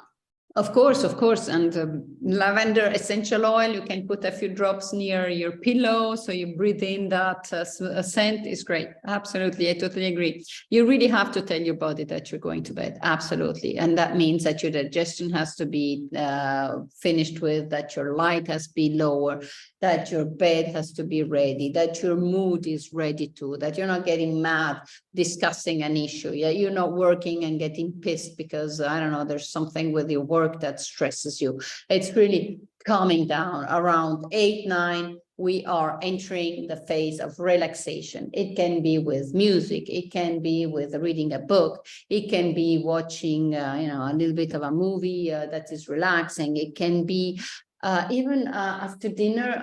Of course. And lavender essential oil, you can put a few drops near your pillow, so you breathe in that scent is great. Absolutely. I totally agree. You really have to tell your body that you're going to bed. Absolutely. And that means that your digestion has to be finished with, that your light has to be lower, that your bed has to be ready, that your mood is ready to, that you're not getting mad discussing an issue. Yeah, you're not working and getting pissed because, I don't know, there's something with your work that stresses you. It's really calming down. Around 8, 9, we are entering the phase of relaxation. It can be with music. It can be with reading a book. It can be watching, a little bit of a movie that is relaxing. It can be even after dinner,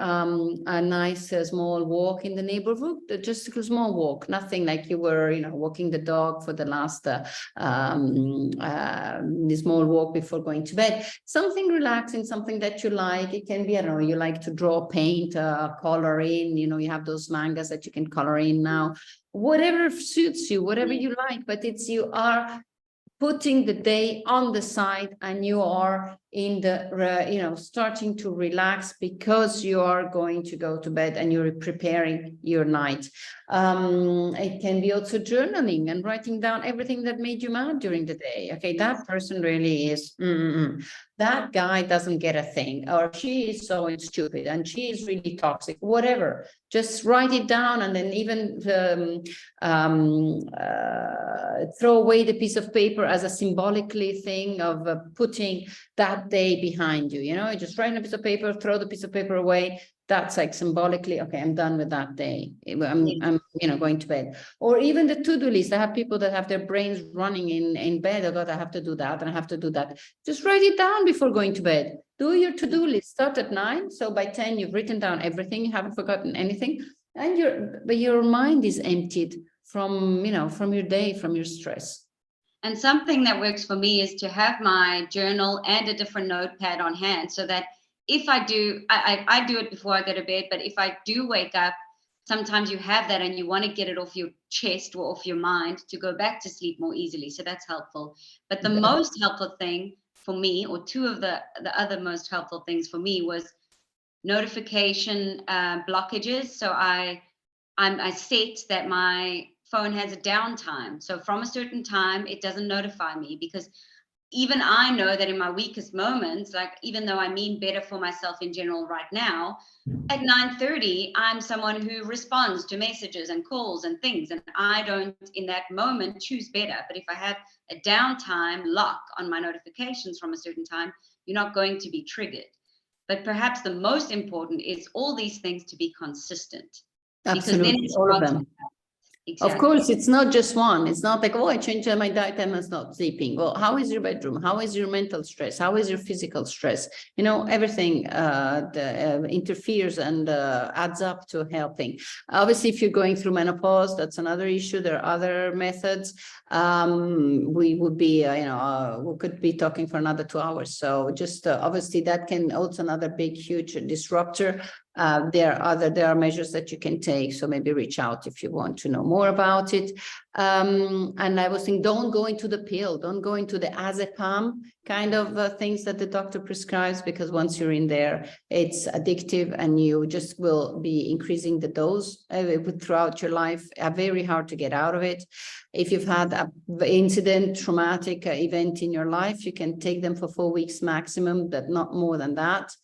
a nice small walk in the neighborhood, just a small walk, nothing like you were, walking the dog for the last small walk before going to bed. Something relaxing, something that you like. It can be, I don't know, you like to draw, paint, color in, you have those mangas that you can color in now. Whatever suits you, whatever you like, but you are putting the day on the side and you are in the, starting to relax because you are going to go to bed and you're preparing your night. It can be also journaling and writing down everything that made you mad during the day. Okay, that person really is, that guy doesn't get a thing, or she is so stupid and she is really toxic, whatever. Just write it down, and then even throw away the piece of paper as a symbolically thing of putting that day behind you. You just write on a piece of paper, throw the piece of paper away. That's like symbolically, okay, I'm done with that day. I'm going to bed. Or even the to-do list. I have people that have their brains running in bed. Oh God, I have to do that and I have to do that. Just write it down before going to bed. Do your to-do list. Start at 9. So by 10, you've written down everything. You haven't forgotten anything. And your mind is emptied from your day, from your stress. And something that works for me is to have my journal and a different notepad on hand, so that if I do, I do it before I go to bed, but if I do wake up, sometimes you have that and you want to get it off your chest or off your mind to go back to sleep more easily. So that's helpful. But the most helpful thing for me, or two of the other most helpful things for me, was notification blockages. So I set that my phone has a downtime. So from a certain time, it doesn't notify me, because even I know that in my weakest moments, like even though I mean better for myself in general right now, at 9:30, I'm someone who responds to messages and calls and things, and I don't in that moment choose better. But if I have a downtime lock on my notifications from a certain time, you're not going to be triggered. But perhaps the most important is all these things to be consistent. Absolutely, all of them. Exactly. Of course, it's not just one. It's not like, oh, I changed my diet, I must not sleeping. Well, how is your bedroom? How is your mental stress? How is your physical stress? Everything interferes and adds up to helping. Obviously, if you're going through menopause, that's another issue. There are other methods. We would be, we could be talking for another 2 hours. So just obviously that can also another big, huge disruptor. There are measures that you can take. So maybe reach out if you want to know more about it. And I was saying, don't go into the pill, don't go into the azepam kind of things that the doctor prescribes, because once you're in there, it's addictive and you just will be increasing the dose throughout your life. Very hard to get out of it. If you've had an incident, traumatic event in your life, you can take them for 4 weeks maximum, but not more than that.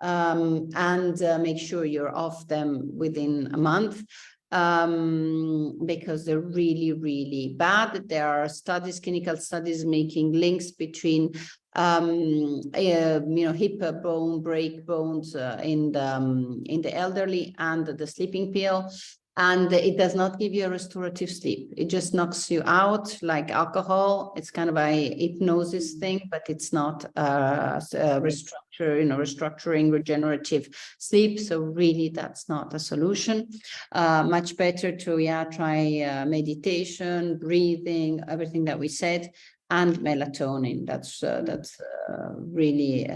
And make sure you're off them within a month, because they're really, really bad. There are studies, clinical studies, making links between hip bone break bones in the elderly and the sleeping pill. And it does not give you a restorative sleep. It just knocks you out like alcohol. It's kind of a hypnosis thing, but it's not restructuring regenerative sleep. So really, that's not a solution. Much better to try meditation, breathing, everything that we said, and melatonin. That's really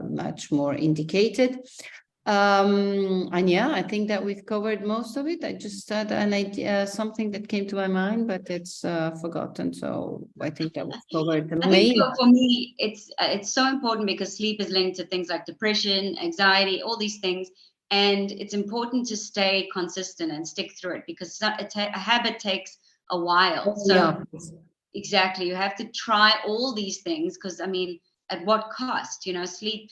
much more indicated. And I think that we've covered most of it. I just had an idea, something that came to my mind, but it's forgotten. So I think that we've covered the main. For me, it's so important because sleep is linked to things like depression, anxiety, all these things. And it's important to stay consistent and stick through it, because a habit takes a while. So exactly, you have to try all these things, because I mean, at what cost? Sleep,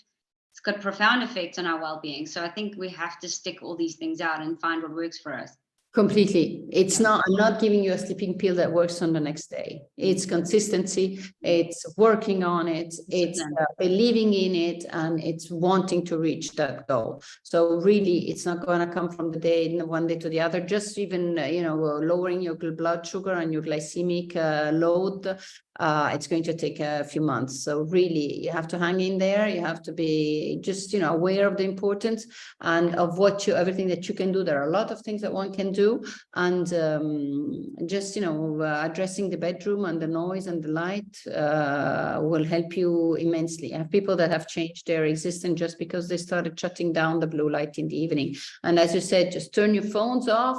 it's got profound effects on our well-being. So I think we have to stick all these things out and find what works for us. Completely. It's not, I'm not giving you a sleeping pill that works on the next day. It's consistency. It's working on it. It's believing in it, and it's wanting to reach that goal. So really, it's not going to come from one day to the other. Just even, lowering your blood sugar and your glycemic load. It's going to take a few months. So really, you have to hang in there. You have to be just, aware of the importance and of everything that you can do. There are a lot of things that one can do. too. And just, addressing the bedroom and the noise and the light will help you immensely. I have people that have changed their existence just because they started shutting down the blue light in the evening. And as you said, just turn your phones off,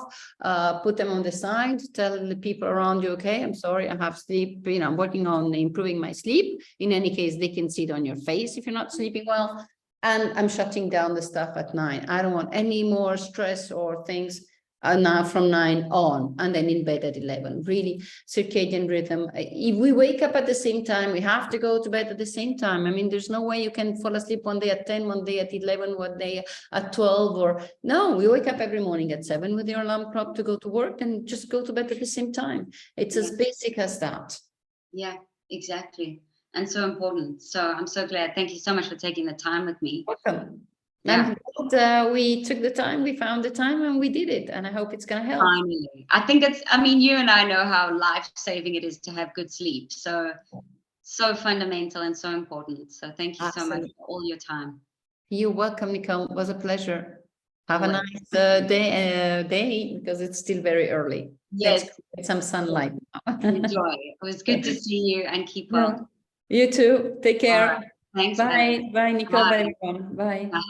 put them on the side, tell the people around you, okay, I'm sorry, I have sleep, I'm working on improving my sleep. In any case, they can see it on your face if you're not sleeping well. And I'm shutting down the stuff at 9. I don't want any more stress or things now from 9 on, and then in bed at 11. Really, circadian rhythm. If we wake up at the same time, we have to go to bed at the same time. I mean, there's no way you can fall asleep one day at 10, one day at 11, one day at 12, or no, we wake up every morning at 7 with your alarm clock to go to work and just go to bed at the same time. It's as basic as that. Yeah, exactly. And so important. So I'm so glad. Thank you so much for taking the time with me. Welcome. Yeah. And we took the time, we found the time, and we did it. And I hope it's going to help. Finally. I think you and I know how life-saving it is to have good sleep. So fundamental and so important. So thank you so much for all your time. You're welcome, Nicole. It was a pleasure. Have a nice day, because it's still very early. Yes. Get some sunlight. Enjoy. It was good to see you, and keep well. You too. Take care. Right. Thanks. Bye. Bye, Nicole. Bye. Bye, everyone. Bye. Bye.